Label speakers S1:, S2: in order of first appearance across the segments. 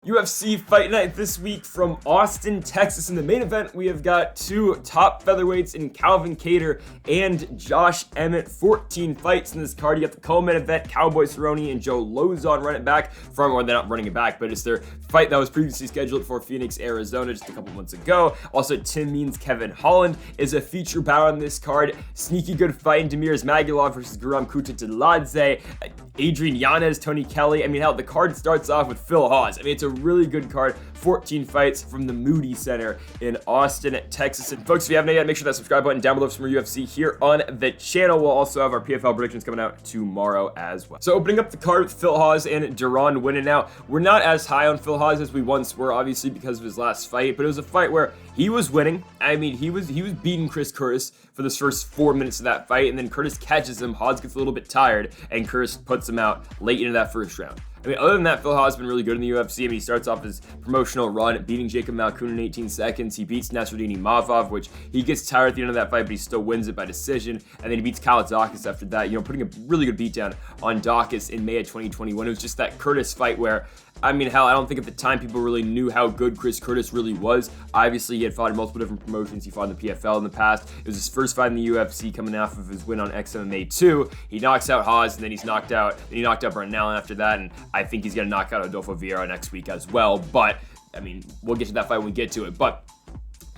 S1: UFC Fight Night this week from Austin, Texas. In the main event, we have got two top featherweights in Calvin Kattar and Josh Emmett. 14 fights in this card. You got the co-main event, Cowboy Cerrone and Joe Lauzon run it back from, or they're not running it back, but it's their fight that was previously scheduled for Phoenix, Arizona just a couple months ago. Also, Tim Means Kevin Holland is a feature bout on this card. Sneaky good fight in Ismagulov versus Kutateladze. Adrian Yanez, Tony Kelley. I mean, hell, the card starts off with Phil Hawes. I mean, it's a really good card. 14 fights from the Moody Center in Austin, Texas. And folks, if you haven't yet, make sure that subscribe button down below for some more UFC here on the channel. We'll also have our PFL predictions coming out tomorrow as well. So opening up the card with Phil Hawes and Duran winning. Now, we're not as high on Phil Hawes as we once were, obviously, because of his last fight, but it was a fight where he was winning. I mean, he was beating Chris Curtis for the first 4 minutes of that fight, and then Curtis catches him. Hawes gets a little bit tired, and Curtis puts him out late into that first round. I mean, other than that, Phil Hawes has been really good in the UFC. I mean, he starts off his promotional run beating Jacob Malkoun in 18 seconds. He beats Nasruddin Imavov, which he gets tired at the end of that fight, but he still wins it by decision. And then he beats Daukaus after that, putting a really good beatdown on Daukaus in May of 2021. It was just that Curtis fight where, I mean, hell, I don't think at the time people really knew how good Chris Curtis really was. Obviously, he had fought in multiple different promotions. He fought in the PFL in the past. It was his first fight in the UFC coming off of his win on XMMA 2. He knocks out Hawes, and then he knocked out Brandon Allen after that, and I think he's going to knock out Adolfo Vieira next week as well. But, I mean, we'll get to that fight when we get to it. But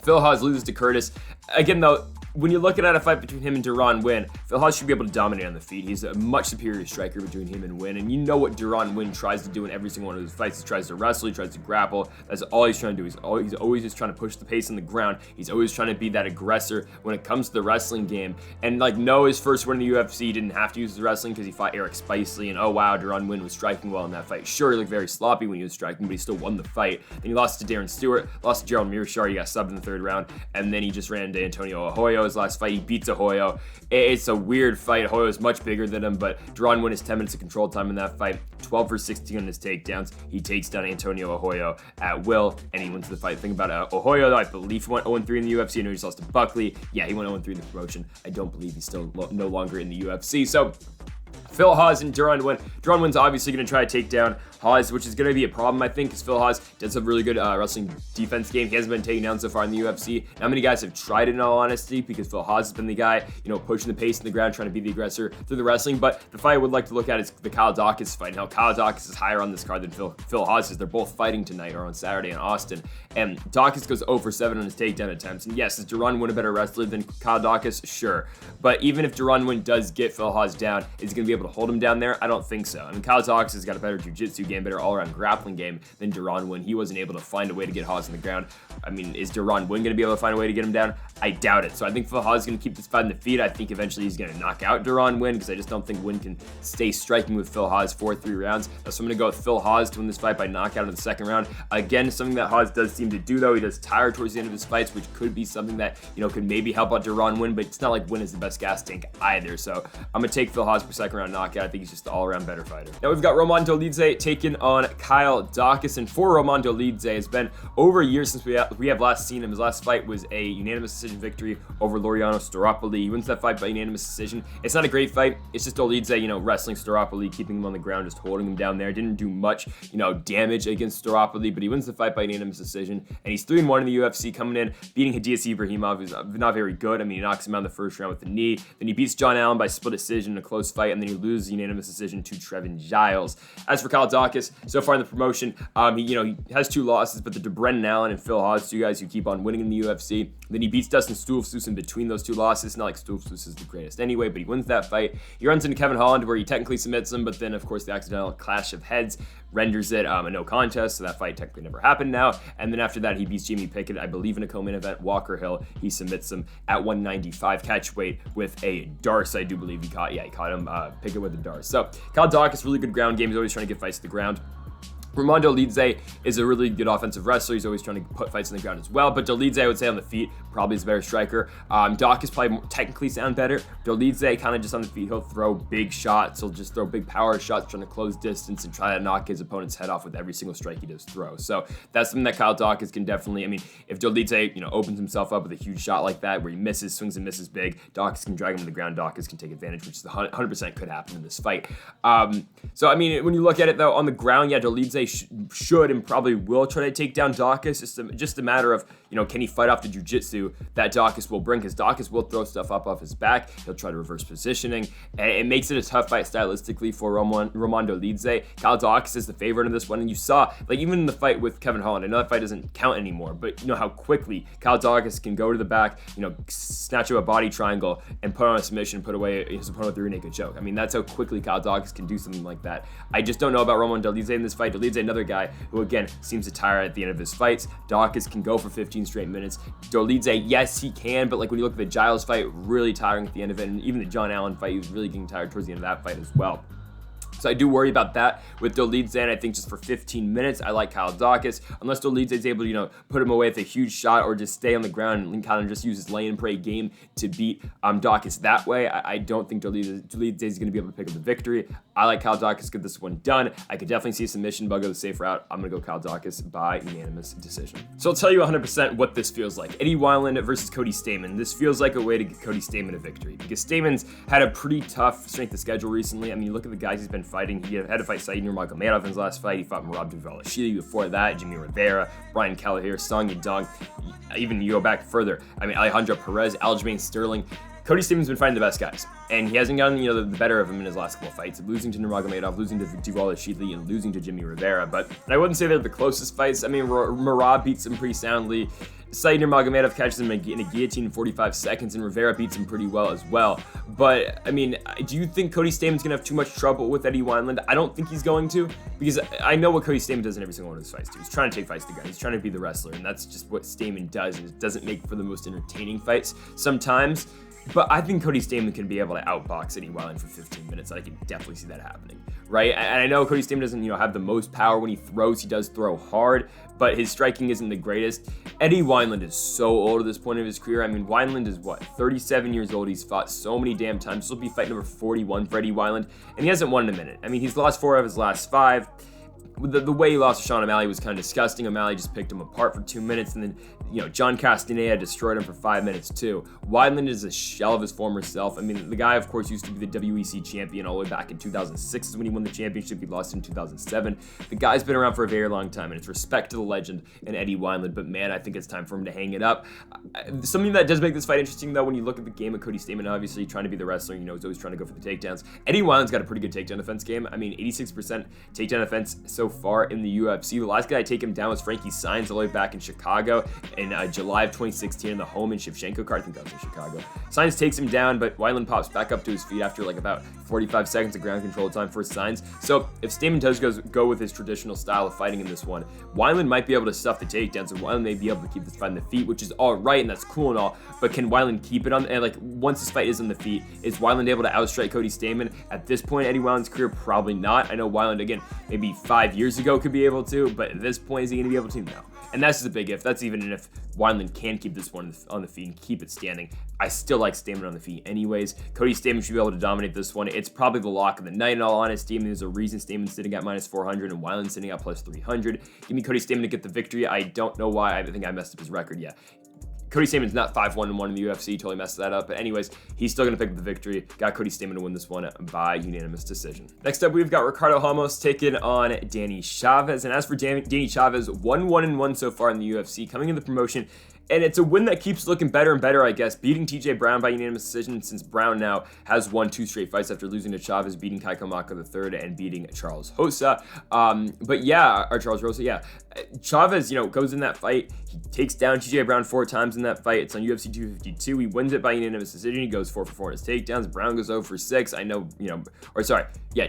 S1: Phil Hawes loses to Curtis. Again, though, when you're looking at a fight between him and Duran Winn, Phil Hawes should be able to dominate on the feet. He's a much superior striker between him and Winn, and you know what Duran Winn tries to do in every single one of his fights. He tries to wrestle, he tries to grapple. That's all he's trying to do. He's always just trying to push the pace on the ground. He's always trying to be that aggressor when it comes to the wrestling game. And his first win in the UFC, he didn't have to use his wrestling because he fought Eric Spicely, and oh wow, Duran Winn was striking well in that fight. Sure, he looked very sloppy when he was striking, but he still won the fight. Then he lost to Darren Stewart, lost to Gerald Mearshar, he got subbed in the third round, and then he just ran into Antonio Arroyo his last fight. He beat Arroyo. It's a weird fight. Arroyo is much bigger than him, but Duran Winn has 10 minutes of control time in that fight. 12 for 16 on his takedowns. He takes down Antonio Arroyo at will, and he wins the fight. Think about Arroyo, though. I believe he went 0-3 in the UFC. I know he's lost to Buckley. Yeah, he went 0-3 in the promotion. I don't believe he's still no longer in the UFC. So Phil Hawes and Duran Winn. Duran Winn's obviously going to try to take down Hawes, which is going to be a problem, I think, because Phil Hawes does have a really good wrestling defense game. He hasn't been taken down so far in the UFC. Not many guys have tried it, in all honesty, because Phil Hawes has been the guy, pushing the pace in the ground, trying to be the aggressor through the wrestling. But the fight I would like to look at is the Kyle Daukaus fight. Now, Kyle Daukaus is higher on this card than Phil Hawes is. They're both fighting tonight, or on Saturday in Austin. And Daukaus goes 0-7 on his takedown attempts. And yes, is Duran Winn a better wrestler than Kyle Daukaus? Sure. But even if Duran Winn does get Phil Hawes down, is he going to be able to hold him down there? I don't think so. I mean, Kyle Daukaus has got a better jiu-jitsu game, better all-around grappling game than Duran Winn. He wasn't able to find a way to get Hawes on the ground. I mean, is Duran Winn going to be able to find a way to get him down? I doubt it. So I think Phil Hawes is going to keep this fight on the feet. I think eventually he's going to knock out Duran Winn, because I just don't think Winn can stay striking with Phil Hawes for 3 rounds. So I'm going to go with Phil Hawes to win this fight by knockout in the second round. Again, something that Hawes does seem to do, though. He does tire towards the end of his fights, which could be something that, could maybe help out Duran Winn, but it's not like Winn is the best gas tank either. So I'm going to take Phil Hawes for second round knockout. I think he's just an all-around better fighter. Now we've got Dolidze taking on Kyle Daukaus, and for Dolidze, it's been over a year since we have last seen him. His last fight was a unanimous decision victory over Laureano Staropoli. He wins that fight by unanimous decision. It's not a great fight. It's just Dolidze, wrestling Staropoli, keeping him on the ground, just holding him down there. Didn't do much, damage against Staropoli, but he wins the fight by unanimous decision, and he's 3-1 in the UFC, coming in, beating Hadias Ibrahimov, who's not very good. I mean, he knocks him out in the first round with the knee. Then he beats John Allen by split decision in a close fight, and then he loses unanimous decision to Trevin Giles. As for Kyle Daukaus, so far in the promotion, he has 2 losses, but the Brendan Allen and Phil Hawes, 2 guys who keep on winning in the UFC. Then he beats Dustin Stoltzfus in between those 2 losses. Not like Stoltzfus is the greatest anyway, but he wins that fight. He runs into Kevin Holland, where he technically submits him, but then, of course, the accidental clash of heads renders it a no contest, so that fight technically never happened now. And then after that, he beats Jamie Pickett, I believe, in a co-main event. Walker Hill, he submits him at 195 catch weight with a Darce, I do believe he caught. Yeah, he caught him, Pickett with a Darce. So Kyle Daukaus, really good ground game. He's always trying to get fights to the ground. Dolidze is a really good offensive wrestler. He's always trying to put fights on the ground as well. But Dolidze, I would say, on the feet, probably is a better striker. Daukaus probably technically sound better. Dolidze, kind of just on the feet, he'll throw big shots. He'll just throw big power shots, trying to close distance and try to knock his opponent's head off with every single strike he does throw. So that's something that Kyle Daukaus can definitely, if Dolidze, opens himself up with a huge shot like that, where he misses, swings and misses big, Daukaus can drag him to the ground. Daukaus can take advantage, which is 100% could happen in this fight. When you look at it, though, on the ground, yeah, Dolidze should and probably will try to take down Daukaus. It's just a matter of, can he fight off the jiu-jitsu that Daukaus will bring, because Daukaus will throw stuff up off his back. He'll try to reverse positioning, and it makes it a tough fight stylistically for Roman Dolidze. Kyle Daukaus is the favorite in this one, and you saw, even in the fight with Kevin Holland, I know that fight doesn't count anymore, but how quickly Kyle Daukaus can go to the back, snatch up a body triangle and put on a submission, put away his opponent with a rear naked choke. That's how quickly Kyle Daukaus can do something like that. I just don't know about Roman Dolidze in this fight. Dolidze, another guy who, again, seems to tire at the end of his fights. Daukaus can go for 15 straight minutes. Dolidze, yes, he can, but when you look at the Giles fight, really tiring at the end of it, and even the John Allen fight, he was really getting tired towards the end of that fight as well. So I do worry about that with Dolidze, and I think just for 15 minutes, I like Kyle Daukaus. Unless Dolidze is able to, put him away with a huge shot or just stay on the ground and kind of just use his lay and pray game to beat Daukaus that way, I don't think Dolidze is going to be able to pick up the victory. I like Kyle Daukaus to get this one done. I could definitely see a submission, but I'll go the safe route. I'm going to go Kyle Daukaus by unanimous decision. So I'll tell you 100% what this feels like. Eddie Wineland versus Cody Stamann. This feels like a way to get Cody Stamann a victory, because Stamann's had a pretty tough strength of schedule recently. You look at the guys he's been fighting. He had to fight Said Nurmagomedov in his last fight. He fought Rodrigues. Before that, Jimmy Rivera, Brian Kelleher, Song Yadong. Even you go back further. Alejandro Perez, Aljamain Sterling. Cody Stamann's been fighting the best guys, and he hasn't gotten the better of him in his last couple of fights, losing to Nurmagomedov, losing to Duraev, and losing to Jimmy Rivera. But I wouldn't say they're the closest fights. Merab beats him pretty soundly. Said Nurmagomedov catches him in a guillotine in 45 seconds, and Rivera beats him pretty well as well. But, do you think Cody Stamann's going to have too much trouble with Eddie Wineland? I don't think he's going to, because I know what Cody Stamann does in every single one of his fights, too. He's trying to take fights to guys. He's trying to be the wrestler, and that's just what Stamann does, and it doesn't make for the most entertaining fights sometimes. But I think Cody Stamann can be able to outbox Eddie Wineland for 15 minutes. I can definitely see that happening, right? And I know Cody Stamann doesn't, have the most power when he throws. He does throw hard, but his striking isn't the greatest. Eddie Wineland is so old at this point of his career. Wineland is 37 years old. He's fought so many damn times. This will be fight number 41 for Eddie Wineland, and he hasn't won in a minute. He's lost 4 of his last 5. The way he lost to Sean O'Malley was kind of disgusting. O'Malley just picked him apart for 2 minutes, and then, John Castaneda destroyed him for 5 minutes too. Wineland is a shell of his former self. The guy, of course, used to be the WEC champion all the way back in 2006 is when he won the championship. He lost in 2007. The guy's been around for a very long time, and it's respect to the legend in Eddie Wineland, but man, I think it's time for him to hang it up. Something that does make this fight interesting, though, when you look at the game of Cody Stamann, obviously trying to be the wrestler, he's always trying to go for the takedowns. Eddie Wineland's got a pretty good takedown defense game. 86% takedown defense so far in the UFC. The last guy I take him down was Frankie Saenz all the way back in Chicago in July of 2016 in the home in Shevchenko card. I think that was in Chicago. Saenz takes him down, but Wineland pops back up to his feet after about 45 seconds of ground control time for Saenz. So if Stamann does go with his traditional style of fighting in this one, Wineland might be able to stuff the takedowns, and Wineland may be able to keep this fight on the feet, which is all right, and that's cool and all, but can Wineland keep it on, and once this fight is on the feet, is Wineland able to outstrike Cody Stamann? At this point, Eddie Wineland's career, probably not. I know Wineland, again, maybe 5 years ago could be able to, but at this point, is he going to be able to? No. And that's just a big if. That's even if Wineland can keep this one on the feet and keep it standing. I still like Stamann on the feet anyways. Cody Stamann should be able to dominate this one. It's probably the lock of the night, in all honesty. There's a reason Stamann's sitting at minus 400 and Wineland's sitting at plus 300. Give me Cody Stamann to get the victory. I don't know why. I think I messed up his record yet. Cody Stamann's not 5-1-1 in the UFC, totally messed that up. But anyways, he's still going to pick up the victory. Got Cody Stamann to win this one by unanimous decision. Next up, we've got Ricardo Ramos taking on Danny Chavez. And as for Danny Chavez, 1-1-1 so far in the UFC, coming in the promotion. And it's a win that keeps looking better and better, I guess, beating TJ Brown by unanimous decision, since Brown now has won 2 straight fights after losing to Chavez, beating Kai Kamaka III and beating Charles Rosa. Charles Rosa, yeah. Chavez, goes in that fight. He takes down TJ Brown 4 times in that fight. It's on UFC 252. He wins it by unanimous decision. He goes 4 for 4 in his takedowns. Brown goes 0 for 6.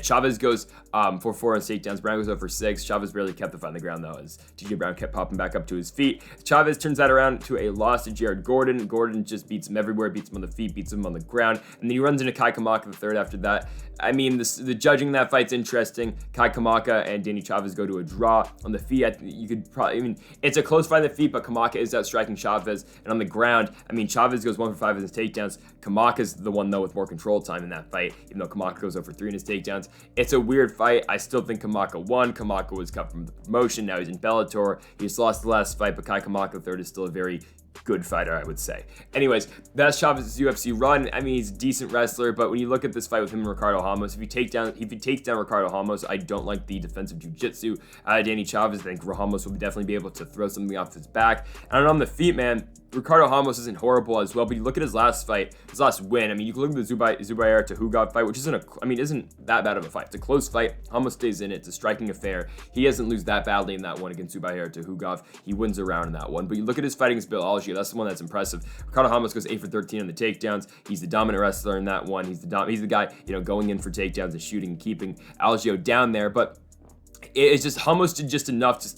S1: Chavez goes 4 for 4 on his takedowns. Brown goes 0 for 6. Chavez barely kept the fight on the ground, though, as TJ Brown kept popping back up to his feet. Chavez turns that around to a loss to Jared Gordon. Gordon just beats him everywhere, beats him on the feet, beats him on the ground, and then he runs into Kai Kamaka III after that. The judging in that fight's interesting. Kai Kamaka and Danny Chavez go to a draw. On the feet, you could probably, it's a close fight on the feet, but Kamaka is outstriking Chavez, and on the ground, Chavez goes 1 for 5 in his takedowns. Kamaka's the one, though, with more control time in that fight, even though Kamaka goes 0 for 3 in his takedowns. It's a weird fight. I still think Kamaka won. Kamaka was cut from the promotion. Now he's in Bellator. He just lost the last fight, but Kai Kamaka III is still a very good fighter, I would say. Anyways, that's Chavez's UFC run. I mean, he's a decent wrestler, but when you look at this fight with him and Ricardo Ramos, if he takes down Ricardo Ramos, I don't like the defensive jiu-jitsu. Danny Chavez, I think Ramos will definitely be able to throw something off his back. And on the feet, man, Ricardo Ramos isn't horrible as well, but you look at his last fight, his last win. I mean, you can look at the Zubair to Hugov fight, which isn't that bad of a fight. It's a close fight. Ramos stays in it. It's a striking affair. He doesn't lose that badly in that one against Zubair to Hugov. He wins a round in that one. But you look at his fight against Bill Algier. That's the one that's impressive. Ricardo Ramos goes 8 for 13 on the takedowns. He's the dominant wrestler in that one. He's the guy, going in for takedowns and shooting and keeping Algier down there. But it's just Ramos did just enough to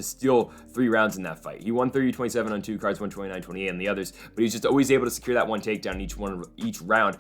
S1: steal 3 rounds in that fight. He won 30-27 on 2 cards, won 29-28 on the others, but he's just always able to secure that one takedown in each round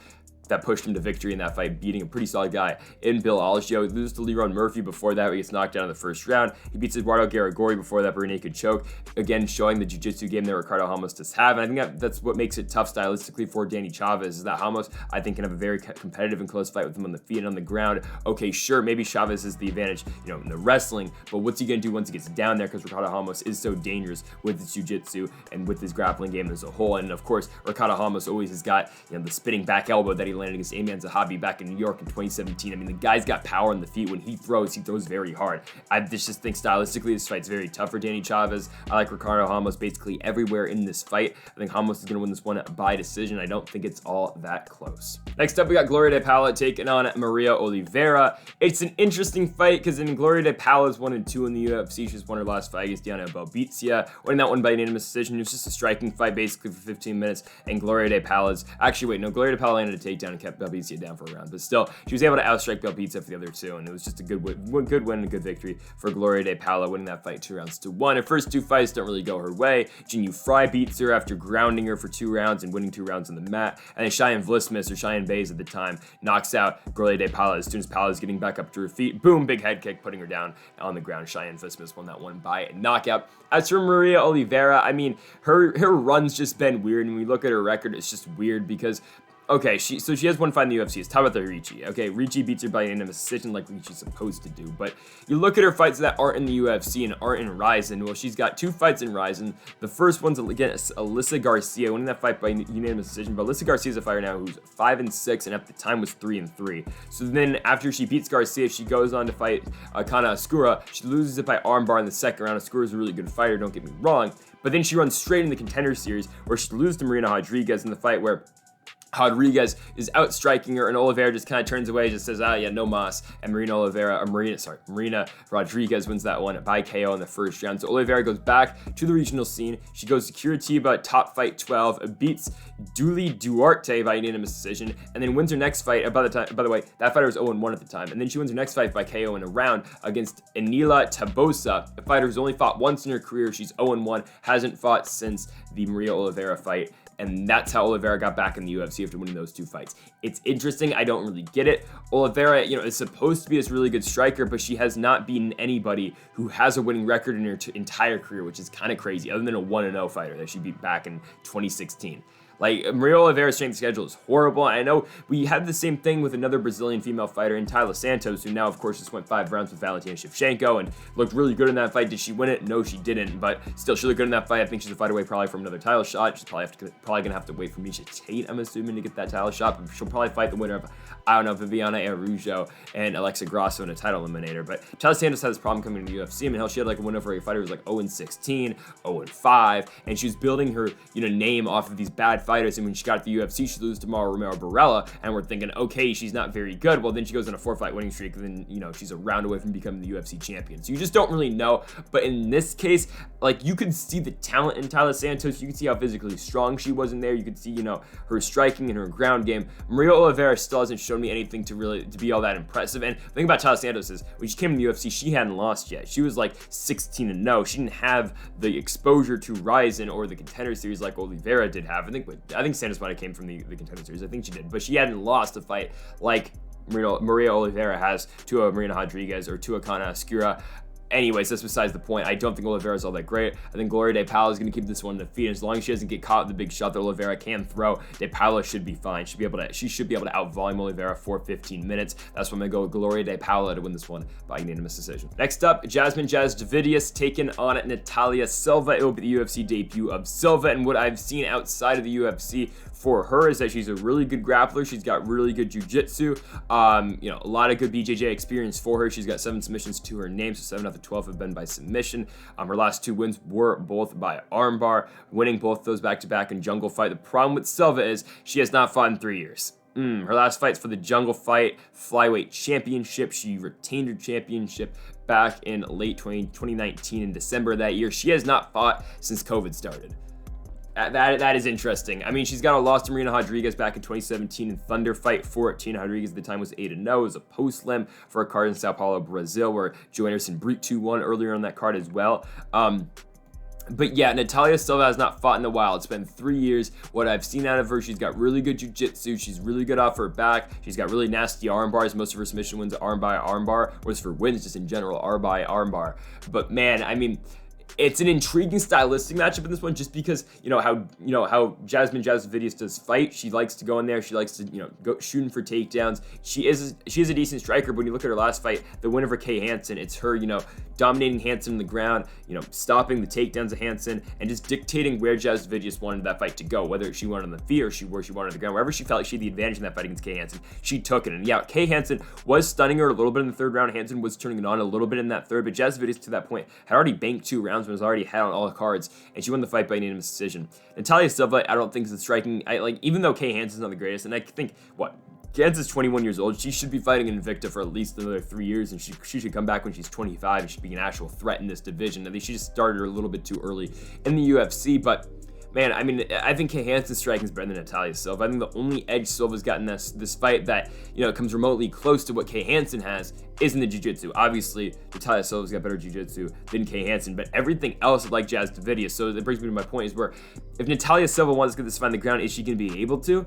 S1: that pushed him to victory in that fight, beating a pretty solid guy in Bill Algier. He loses to Leron Murphy before that, where he gets knocked down in the first round. He beats Eduardo Garagori before that, rear naked choke. Again, showing the jiu-jitsu game that Ricardo Ramos does have. And I think that's what makes it tough stylistically for Danny Chavez, is that Ramos, I think, can have a very competitive and close fight with him on the feet and on the ground. Okay, sure, maybe Chavez is the advantage, in the wrestling, but what's he going to do once he gets down there? Because Ricardo Ramos is so dangerous with his jiu-jitsu and with his grappling game as a whole. And of course, Ricardo Ramos always has got, the spinning back elbow that he landed against Amian Zahabi back in New York in 2017. I mean, the guy's got power on the feet. When he throws very hard. I just think stylistically this fight's very tough for Danny Chavez. I like Ricardo Ramos basically everywhere in this fight. I think Ramos is going to win this one by decision. I don't think it's all that close. Next up, we got Gloria de Paula taking on Maria Oliveira. It's an interesting fight because Gloria de Paula's 1-2 in the UFC. She's won her last fight against Diana Belbizia, winning that one by unanimous decision. It was just a striking fight basically for 15 minutes, and Gloria de Paula's Gloria de Paula landed a takedown and kept Belbizia down for a round, but still, she was able to outstrike Belbizia for the other 2, and it was just a good win and a good victory for Gloria de Paula, winning that fight 2-1. Her first 2 fights don't really go her way. Jinyu Fry beats her after grounding her for 2 rounds and winning 2 rounds on the mat, and then Cheyenne Vlismas, or Cheyenne Bays at the time, knocks out Gloria de Paula. As soon as Paula is getting back up to her feet, boom, big head kick, putting her down on the ground. Cheyenne Vlismas won that one by a knockout. As for Maria Oliveira, I mean, her run's just been weird, and when we look at her record, it's just weird because okay, she has one fight in the UFC. It's Tabitha Ricci. Okay, Ricci beats her by unanimous decision like Ricci's supposed to do. But you look at her fights that aren't in the UFC and aren't in Rizin. Well, she's got 2 fights in Rizin. The first one's against Alyssa Garcia, winning that fight by unanimous decision. But Alyssa Garcia's a fighter now who's 5-6, and at the time was 3-3. So then after she beats Garcia, she goes on to fight Kana Ascura. She loses it by armbar in the second round. Ascura's a really good fighter, don't get me wrong. But then she runs straight in the Contender Series, where she loses to Marina Rodrigues in the fight where Rodrigues is outstriking her, and Oliveira just kind of turns away, just says, no mas, and Marina Rodrigues wins that one by KO in the first round. So Oliveira goes back to the regional scene. She goes to Curitiba, top fight 12, beats Duli Duarte by unanimous decision, and then wins her next fight. By the way, that fighter was 0-1 at the time, and then she wins her next fight by KO in a round against Enila Tabosa, a fighter who's only fought once in her career. She's 0-1, hasn't fought since the Maria Oliveira fight. And that's how Oliveira got back in the UFC after winning those 2 fights. It's interesting. I don't really get it. Oliveira, is supposed to be this really good striker, but she has not beaten anybody who has a winning record in her entire career, which is kind of crazy, other than a 1-0 fighter that she beat back in 2016. Like, Maria Oliveira's strength schedule is horrible. I know we had the same thing with another Brazilian female fighter in Taila Santos, who now, of course, just went 5 rounds with Valentina Shevchenko and looked really good in that fight. Did she win it? No, she didn't, but still, she looked good in that fight. I think she's a fight away probably from another title shot. She's probably going to have to wait for Misha Tate, I'm assuming, to get that title shot, but she'll probably fight the winner of, Viviana Araújo and Alexa Grasso in a title eliminator. But Taila Santos had this problem coming to the UFC. I mean, hell, she had like a win over a fighter who was like 0-16, 0-5, and she was building her, name off of these bad fighters, and when she got to the UFC, she loses to Mara Romero Barella, and we're thinking, okay, she's not very good. Well, then she goes on a 4-fight winning streak, and then, she's a round away from becoming the UFC champion. So you just don't really know. But in this case, like, you could see the talent in Taila Santos. You could see how physically strong she was in there. You could see, her striking and her ground game. Maria Oliveira still hasn't shown me anything to be all that impressive. And the thing about Taila Santos is, when she came to the UFC, she hadn't lost yet. She was like 16-0. She didn't have the exposure to Rizin or the Contender Series like Oliveira did have. I think Santos might have came from the Contender Series. I think she did, but she hadn't lost a fight like Maria Oliveira has to a Marina Rodrigues or to a Kana Ascura. anyways, that's besides the point. I don't think Oliveira is all that great. I think Gloria Paula is going to keep this one in the feet. As long as she doesn't get caught with the big shot that Oliveira can throw, Paula should be fine. She should be able to out-volume Oliveira for 15 minutes. That's why I'm going to go with Gloria Paula to win this one by unanimous decision. Next up, Jasudavicius taking on Natalia Silva. It will be the UFC debut of Silva, and what I've seen outside of the UFC for her is that she's a really good grappler. She's got really good jiu-jitsu. A lot of good BJJ experience for her. She's got 7 submissions to her name, so 7 out of the 12 have been by submission. Her last 2 wins were both by armbar, winning both those back-to-back in Jungle Fight. The problem with Silva is she has not fought in 3 years. Her last fight's for the Jungle Fight Flyweight Championship. She retained her championship back in late 2019 in December of that year. She has not fought since COVID started. That is interesting. I mean, she's got a loss to Marina Rodrigues back in 2017 in Thunder Fight 14. Rodrigues at the time was 8-0. It was a post-limb for a card in Sao Paulo, Brazil, where Joe Anderson Brute 2-1 earlier on that card as well. But yeah, Natalia Silva has not fought in a while. It's been 3 years. What I've seen out of her, she's got really good jiu-jitsu. She's really good off her back. She's got really nasty arm bars. Most of her submission wins are arm by arm bar, whereas for wins, just in general, arm by arm bar. But man, I mean, it's an intriguing stylistic matchup in this one, just because how Jasudavicius does fight. She likes to go in there. She likes to go shooting for takedowns. She is a decent striker. But when you look at her last fight, the win over Kay Hansen, it's her dominating Hansen in the ground, stopping the takedowns of Hansen, and just dictating where Jasudavicius wanted that fight to go, whether she wanted on the feet or where she wanted on the ground. Wherever she felt like she had the advantage in that fight against Kay Hansen, she took it. And yeah, Kay Hansen was stunning her a little bit in the third round. Hansen was turning it on a little bit in that third, but Jasudavicius to that point had already banked 2 rounds and was already had on all the cards, and she won the fight by unanimous decision. Natalia Silva, I don't think is the striking. Even though Kay Hansen's not the greatest, and I think Hansen's 21 years old. She should be fighting in Invicta for at least another 3 years, and she should come back when she's 25 and should be an actual threat in this division. I think she just started her a little bit too early in the UFC, but man, I mean, I think Kay Hansen's striking is better than Natalia Silva. I think the only edge Silva's got in this fight that comes remotely close to what Kay Hansen has is in the jiu-jitsu. Obviously, Natalia Silva's got better jiu-jitsu than Kay Hansen, but everything else is like Jasudavicius. So that brings me to my point, is where if Natalia Silva wants to get this fight on the ground, is she going to be able to?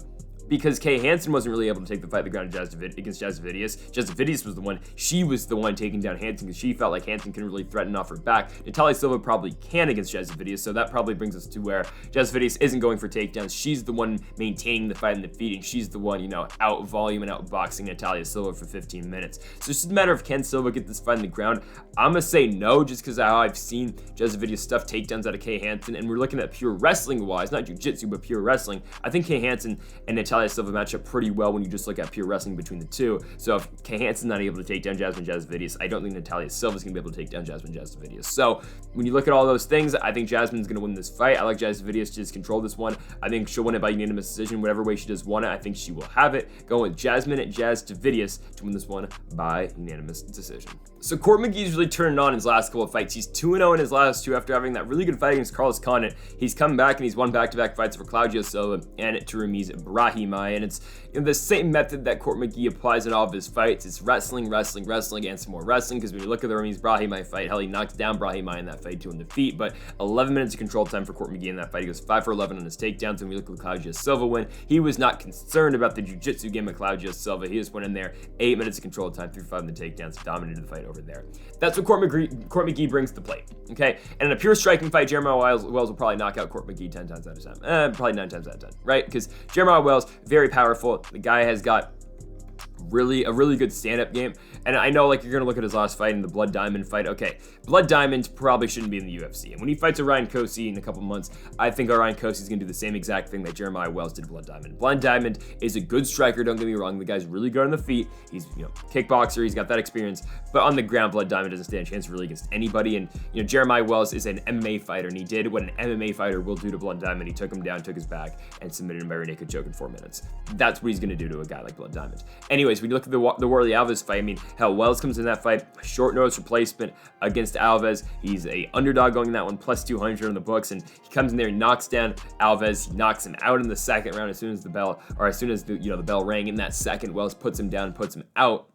S1: Because Kay Hansen wasn't really able to take the fight to the ground against Jasudavicius. Jasudavicius was the one taking down Hansen because she felt like Hansen couldn't really threaten off her back. Natalia Silva probably can against Jasudavicius, so that probably brings us to where Jasudavicius isn't going for takedowns. She's the one maintaining the fight in the feet, and she's the one, out volume and out boxing Natalia Silva for 15 minutes. So it's just a matter of, can Silva get this fight on the ground? I'm gonna say no, just because of how I've seen Jasudavicius stuff takedowns out of Kay Hansen, and we're looking at pure wrestling wise, not jiu-jitsu, but pure wrestling. I think Kay Hansen and Natalia Silva match up pretty well when you just look at pure wrestling between the two. So if Kay Hansen's not able to take down Jasudavicius, I don't think Natalia Silva's gonna be able to take down Jasudavicius. So when you look at all those things, I think Jasmine's gonna win this fight. I like Jasudavicius to just control this one. I think she'll win it by unanimous decision, whatever way she does want it. I think she will have it. Going with Jasudavicius to win this one by unanimous decision. So Court McGee's really turned on his last couple of fights. He's 2-0 in his last 2 after having that really good fight against Carlos Condit. He's come back and he's won back-to-back fights for Claudio Silva and Ramiz Brahimaj. And it's the same method that Court McGee applies in all of his fights. It's wrestling, and some more wrestling. Because when you look at the Ramiz Brahimaj fight, hell, he knocked down Brahimaj in that fight to win the feet. But 11 minutes of control time for Court McGee in that fight. He goes 5 for 11 on his takedowns. And when we look at the Claudio Silva win, he was not concerned about the jiu-jitsu game of Claudio Silva. He just went in there, 8 minutes of control time, 3 for 5 in the takedowns, dominated the fight over there. That's what Court McGee brings to the plate, okay? And in a pure striking fight, Jeremiah Wells will probably knock out Court McGee 10 times out of 10. Probably 9 times out of 10, right? Because Jeremiah Wells, very powerful. The guy has got a really good stand-up game. And I know, you're gonna look at his last fight in the Blood Diamond fight. Okay, Blood Diamond probably shouldn't be in the UFC. And when he fights Orion Cosce in a couple months, I think Orion Cosce is gonna do the same exact thing that Jeremiah Wells did to Blood Diamond. Blood Diamond is a good striker, don't get me wrong. The guy's really good on the feet. He's, kickboxer, he's got that experience. But on the ground, Blood Diamond doesn't stand a chance really against anybody. And, Jeremiah Wells is an MMA fighter, and he did what an MMA fighter will do to Blood Diamond. He took him down, took his back, and submitted him by rear naked choke in 4 minutes. That's what he's gonna do to a guy like Blood Diamond. Anyways, when you look at the Warley Alves fight, I mean, hell, Wells comes in that fight, short notice replacement against Alves. He's a underdog going in that one, plus 200 in the books, and he comes in there, he knocks down Alves, he knocks him out in the second round as soon as the bell rang in that second. Wells puts him down, puts him out.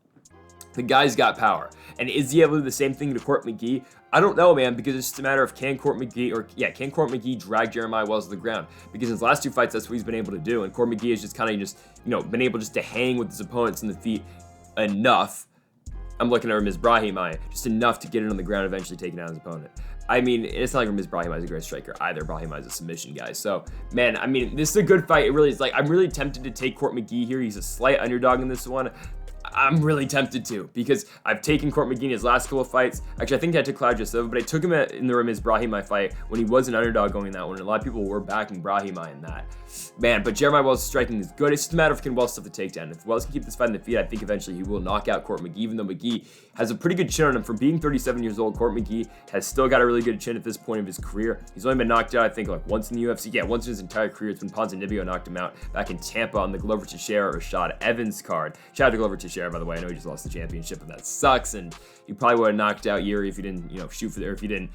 S1: The guy's got power. And is he able to do the same thing to Court McGee? I don't know, man, because it's just a matter of can Court McGee drag Jeremiah Wells to the ground? Because in his last 2 fights, that's what he's been able to do. And Court McGee has just kind of been able just to hang with his opponents in the feet enough I'm looking at Ramiz Brahimaj, just enough to get it on the ground, eventually taking out his opponent. I mean, it's not like Ramiz Brahimaj is a great striker either. Brahimaj is a submission guy. So, man, I mean, this is a good fight. It really is. Like, I'm really tempted to take Court McGee here. He's a slight underdog in this one. I'm really tempted to, because I've taken Court McGee in his last couple of fights. Actually, I think I took Claudio Silva, but I took him in the Ramiz Brahimaj fight when he was an underdog going that one, and a lot of people were backing Brahimaj in that. Man, but Jeremiah Wells' striking is good. It's just a matter of can Wells stuff the takedown. If Wells can keep this fight in the feet, I think eventually he will knock out Court McGee, even though McGee has a pretty good chin on him. For being 37 years old, Court McGee has still got a really good chin at this point of his career. He's only been knocked out, I think, like once in the UFC. Yeah, once in his entire career. It's when Ponzinibbio knocked him out back in Tampa on the Glover Teixeira or Rashad Evans card. Shout out to Glover Teixeira, by the way. I know he just lost the championship, and that sucks. And he probably would have knocked out Yuri if he didn't, shoot for there, if he didn't,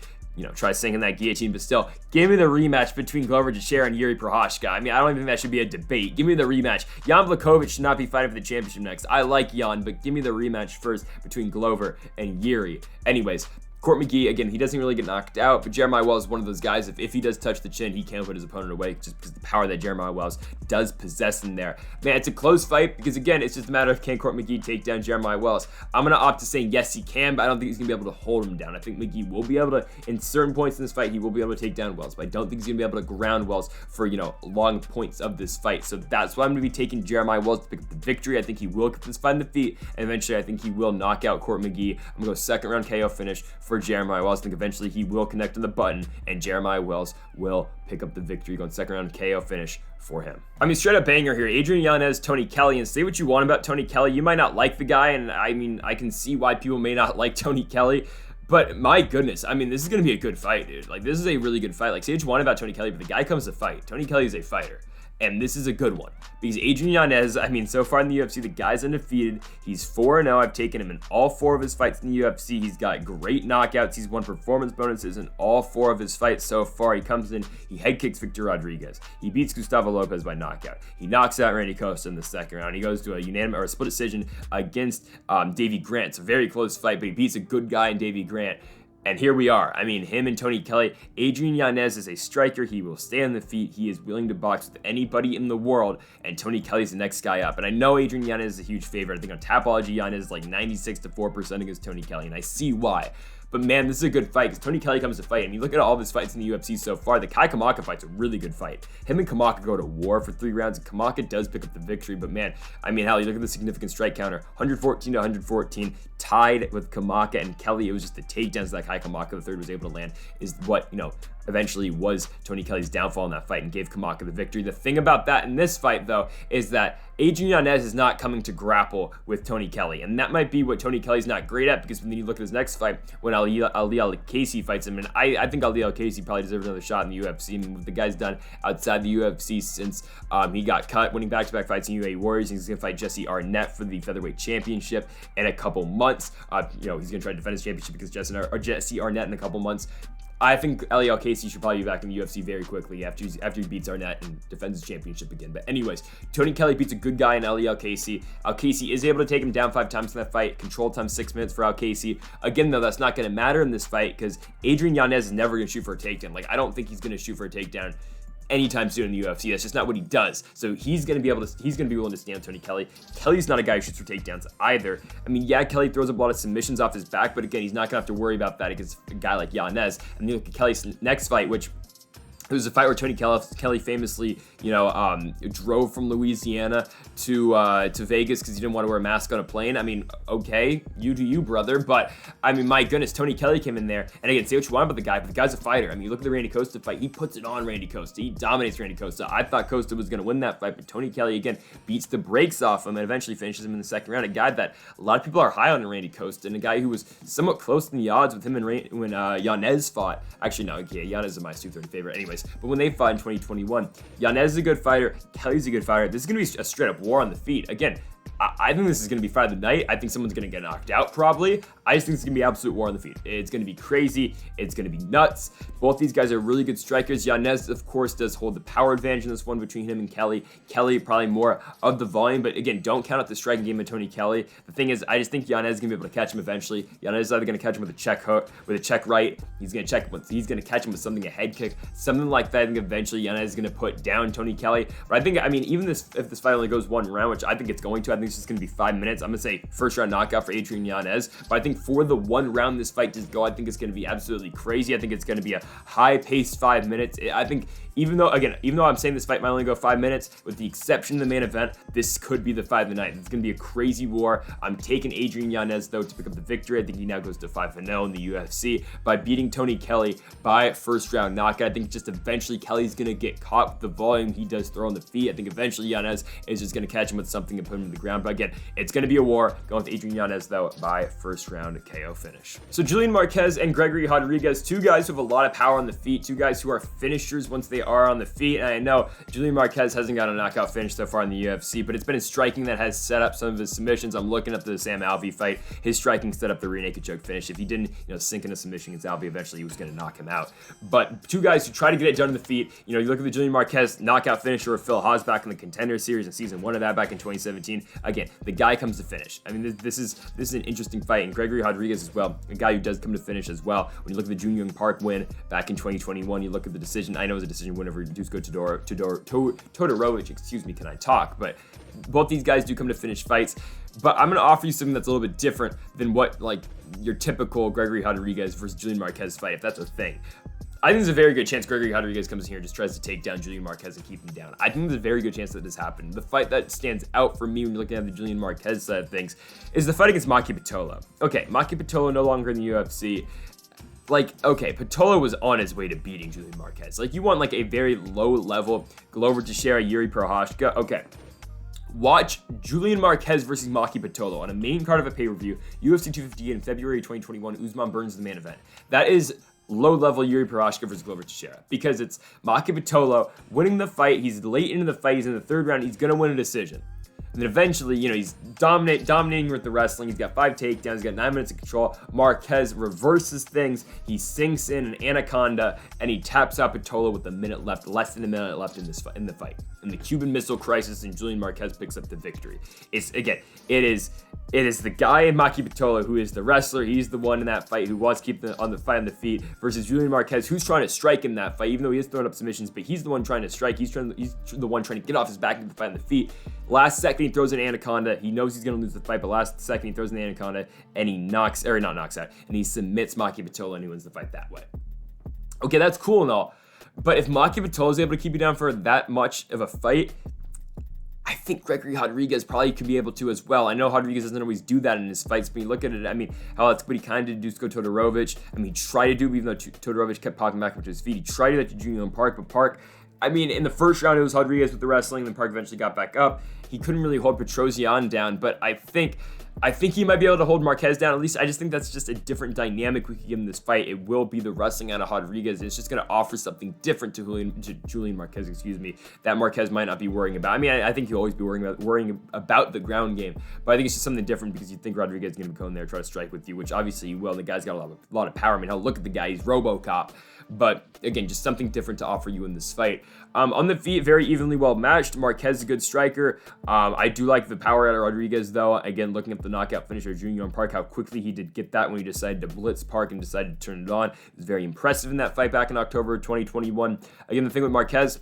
S1: try sinking that guillotine. But still, give me the rematch between Glover Teixeira and Yuri Prochazka. I mean, I don't even think that should be a debate. Give me the rematch. Jan Blachowicz should not be fighting for the championship next. I like Jan, but give me the rematch first between Glover and Yuri. Anyways, Court McGee, again, he doesn't really get knocked out, but Jeremiah Wells is one of those guys, if he does touch the chin, he can put his opponent away, just because of the power that Jeremiah Wells does possess in there. Man, it's a close fight, because again, it's just a matter of can Court McGee take down Jeremiah Wells. I'm going to opt to say yes, he can, but I don't think he's going to be able to hold him down. I think McGee will be able to, in certain points in this fight, he will be able to take down Wells, but I don't think he's going to be able to ground Wells for, long points of this fight. So that's why I'm going to be taking Jeremiah Wells to pick up the victory. I think he will get this fight in the feet, and eventually I think he will knock out Court McGee. I'm going to go second round KO finish for Jeremiah Wells. I think eventually he will connect on the button, and Jeremiah Wells will pick up the victory, going second round KO finish for him. I mean, straight up banger here. Adrian Yanez, Tony Kelley, and say what you want about Tony Kelley. You might not like the guy, and I mean, I can see why people may not like Tony Kelley, but my goodness, I mean, this is going to be a good fight, dude. Like, this is a really good fight. Like, say what you want about Tony Kelley, but the guy comes to fight. Tony Kelley is a fighter. And this is a good one, because Adrian Yanez, I mean, so far in the UFC, the guy's undefeated. He's 4-0. I've taken him in all 4 of his fights in the UFC. He's got great knockouts. He's won performance bonuses in all 4 of his fights so far. He comes in, he head kicks Victor Rodrigues. He beats Gustavo Lopez by knockout. He knocks out Randy Costa in the second round. He goes to a unanimous or a split decision against Davy Grant. It's a very close fight, but he beats a good guy in Davy Grant. And here we are. I mean, him and Tony Kelley. Adrian Yanez is a striker. He will stay on the feet. He is willing to box with anybody in the world. And Tony Kelley's the next guy up. And I know Adrian Yanez is a huge favorite. I think on Tapology, Yanez is like 96-4% against Tony Kelley. And I see why. But man, this is a good fight, because Tony Kelley comes to fight, and you look at all of his fights in the UFC so far, the Kai Kamaka fight's a really good fight. Him and Kamaka go to war for 3 rounds, and Kamaka does pick up the victory, but man, I mean, hell, you look at the significant strike counter, 114 to 114, tied with Kamaka and Kelley. It was just the takedowns that Kai Kamaka the third was able to land is what, eventually was Tony Kelley's downfall in that fight and gave Kamaka the victory. The thing about that in this fight, though, is that Adrian Yanez is not coming to grapple with Tony Kelley, and that might be what Tony Kelley's not great at, because when you look at his next fight, when Ali Al-Casey fights him, and I think Ali Al-Casey probably deserves another shot in the UFC. I mean, what the guy's done outside the UFC since he got cut, winning back-to-back fights in UAE Warriors. He's going to fight Jesse Arnett for the featherweight championship in a couple months. He's going to try to defend his championship against Jesse Arnett in a couple months. I think Ali Al-Casey should probably be back in the UFC very quickly after he beats Arnett and defends his championship again. But anyways, Tony Kelley beats a good guy in Ali Al-Casey. Al-Casey is able to take him down 5 times in that fight. Control time 6 minutes for Al-Casey. Again, though, that's not going to matter in this fight, because Adrian Yanez is never going to shoot for a takedown. Like, I don't think he's going to shoot for a takedown anytime soon in the UFC. That's just not what he does. So he's going to be willing to stand Tony Kelley. Kelley's not a guy who shoots for takedowns either. I mean, yeah, Kelley throws up a lot of submissions off his back, but again, he's not going to have to worry about that against a guy like Yanez. And you look at Kelley's next fight, which it was a fight where Tony Kelley famously, drove from Louisiana to Vegas because he didn't want to wear a mask on a plane. I mean, okay, you do you, brother. But I mean, my goodness, Tony Kelley came in there, and again, say what you want about the guy, but the guy's a fighter. I mean, you look at the Randy Costa fight; he puts it on Randy Costa. He dominates Randy Costa. I thought Costa was going to win that fight, but Tony Kelley again beats the brakes off him and eventually finishes him in the second round. A guy that a lot of people are high on in Randy Costa, and a guy who was somewhat close in the odds with him and when Yanez fought. Actually, no, okay, Yanez is my 230 favorite, anyways. But when they fought in 2021, Yanez is a good fighter. Kelley's a good fighter. This is going to be a straight up war on the feet. Again, I think this is going to be fight of the night. I think someone's going to get knocked out probably. I just think it's going to be absolute war on the feet. It's going to be crazy. It's going to be nuts. Both these guys are really good strikers. Yanez, of course, does hold the power advantage in this one between him and Kelley. Kelley probably more of the volume, but again, don't count out the striking game of Tony Kelley. The thing is, I just think Yanez is going to be able to catch him eventually. Yanez is either going to catch him with a check hook, with a check right. He's going to catch him with something, a head kick, something like that. I think eventually Yanez is going to put down Tony Kelley. But I mean, even if this fight only goes one round, which I think it's going to, I think it's just going to be 5 minutes. I'm going to say first round knockout for Adrian Yanez. But I think for the one round this fight does go, I think it's going to be absolutely crazy. I think it's going to be a high-paced 5 minutes. I think even though I'm saying this fight might only go 5 minutes, with the exception of the main event, this could be the fight of the night. It's going to be a crazy war. I'm taking Adrian Yanez, though, to pick up the victory. I think he now goes to 5-0 in the UFC by beating Tony Kelley by first round knockout. I think just eventually Kelley's going to get caught with the volume he does throw on the feet. I think eventually Yanez is just going to catch him with something and put him to the ground. But again, it's going to be a war. Going with Adrian Yanez, though, by first round KO finish. So Julian Marquez and Gregory Rodrigues, two guys who have a lot of power on the feet, two guys who are finishers once they are on the feet. And I know Julian Marquez hasn't got a knockout finish so far in the UFC, but it's been his striking that has set up some of his submissions. I'm looking at the Sam Alvey fight. His striking set up the rear naked choke finish. If he didn't, sink in a submission against Alvey, eventually he was going to knock him out. But two guys who try to get it done in the feet. You look at the Julian Marquez knockout finisher with Phil Hawes back in the Contender Series in season 1 of that back in 2017. Again, the guy comes to finish. I mean, this is an interesting fight, and Gregory Rodrigues as well, a guy who does come to finish as well. When you look at the Jun Young Park win back in 2021, you look at the decision. I know it was a decision win over Dusko Todorovic. Excuse me, can I talk? But both these guys do come to finish fights. But I'm going to offer you something that's a little bit different than what your typical Gregory Rodrigues versus Julian Marquez fight, if that's a thing. I think there's a very good chance Gregory Rodrigues comes in here and just tries to take down Julian Marquez and keep him down. I think there's a very good chance that this happened. The fight that stands out for me when you're looking at the Julian Marquez side of things is the fight against Maki Pitolo. Okay, Maki Pitolo no longer in the UFC. Pitolo was on his way to beating Julian Marquez. You want a very low level Glover Teixeira, Yuri Prochazka. Okay. Watch Julian Marquez versus Maki Pitolo on a main card of a pay-per-view, UFC 258 in February 2021. Usman Burns is the main event. That is low-level Yuri Prochazka versus Glover Teixeira, because it's Maki Pitolo winning the fight. He's late into the fight. He's in the third round. He's going to win a decision. And then eventually, he's dominating with the wrestling. He's got 5 takedowns. He's got 9 minutes of control. Marquez reverses things. He sinks in an anaconda, and he taps out Pitolo with less than a minute left in the fight. In the Cuban Missile Crisis, and Julian Marquez picks up the victory. It is the guy in Maki Pitolo who is the wrestler. He's the one in that fight who wants to keep the fight on the feet, versus Julian Marquez, who's trying to strike in that fight, even though he is throwing up submissions, but he's the one trying to strike. He's the one trying to get off his back and fight on the feet. Last second, he throws an anaconda. He knows he's going to lose the fight, but last second, he throws an anaconda, and he and he submits Maki Pitolo, and he wins the fight that way. Okay, that's cool and all, but if Maki Pitolo is able to keep you down for that much of a fight, I think Gregory Rodrigues probably could be able to as well. I know Rodrigues doesn't always do that in his fights, but you look at it, how that's what he kind of did to Dusko Todorovic. He tried to do it, even though Todorovic kept popping back up to his feet. He tried to do that to Jun Young Park, but Park, in the first round, it was Rodrigues with the wrestling, then Park eventually got back up. He couldn't really hold Petrosyan down, but I think he might be able to hold Marquez down. At least I just think that's just a different dynamic we could give him this fight. It will be the wrestling out of Rodrigues. It's just going to offer something different to Julian Marquez, that Marquez might not be worrying about. I think he'll always be worrying about the ground game, but I think it's just something different because you think Rodrigues is going to go in there and try to strike with you, which obviously he will. The guy's got a lot of power. Look at the guy. He's RoboCop. But again, just something different to offer you in this fight. On the feet, very evenly well matched. Marquez is a good striker. I do like the power out of Rodrigues, though. Again, looking at the knockout finisher, Jun Young Park, how quickly he did get that when he decided to blitz Park and decided to turn it on. It was very impressive in that fight back in October 2021. Again, the thing with Marquez,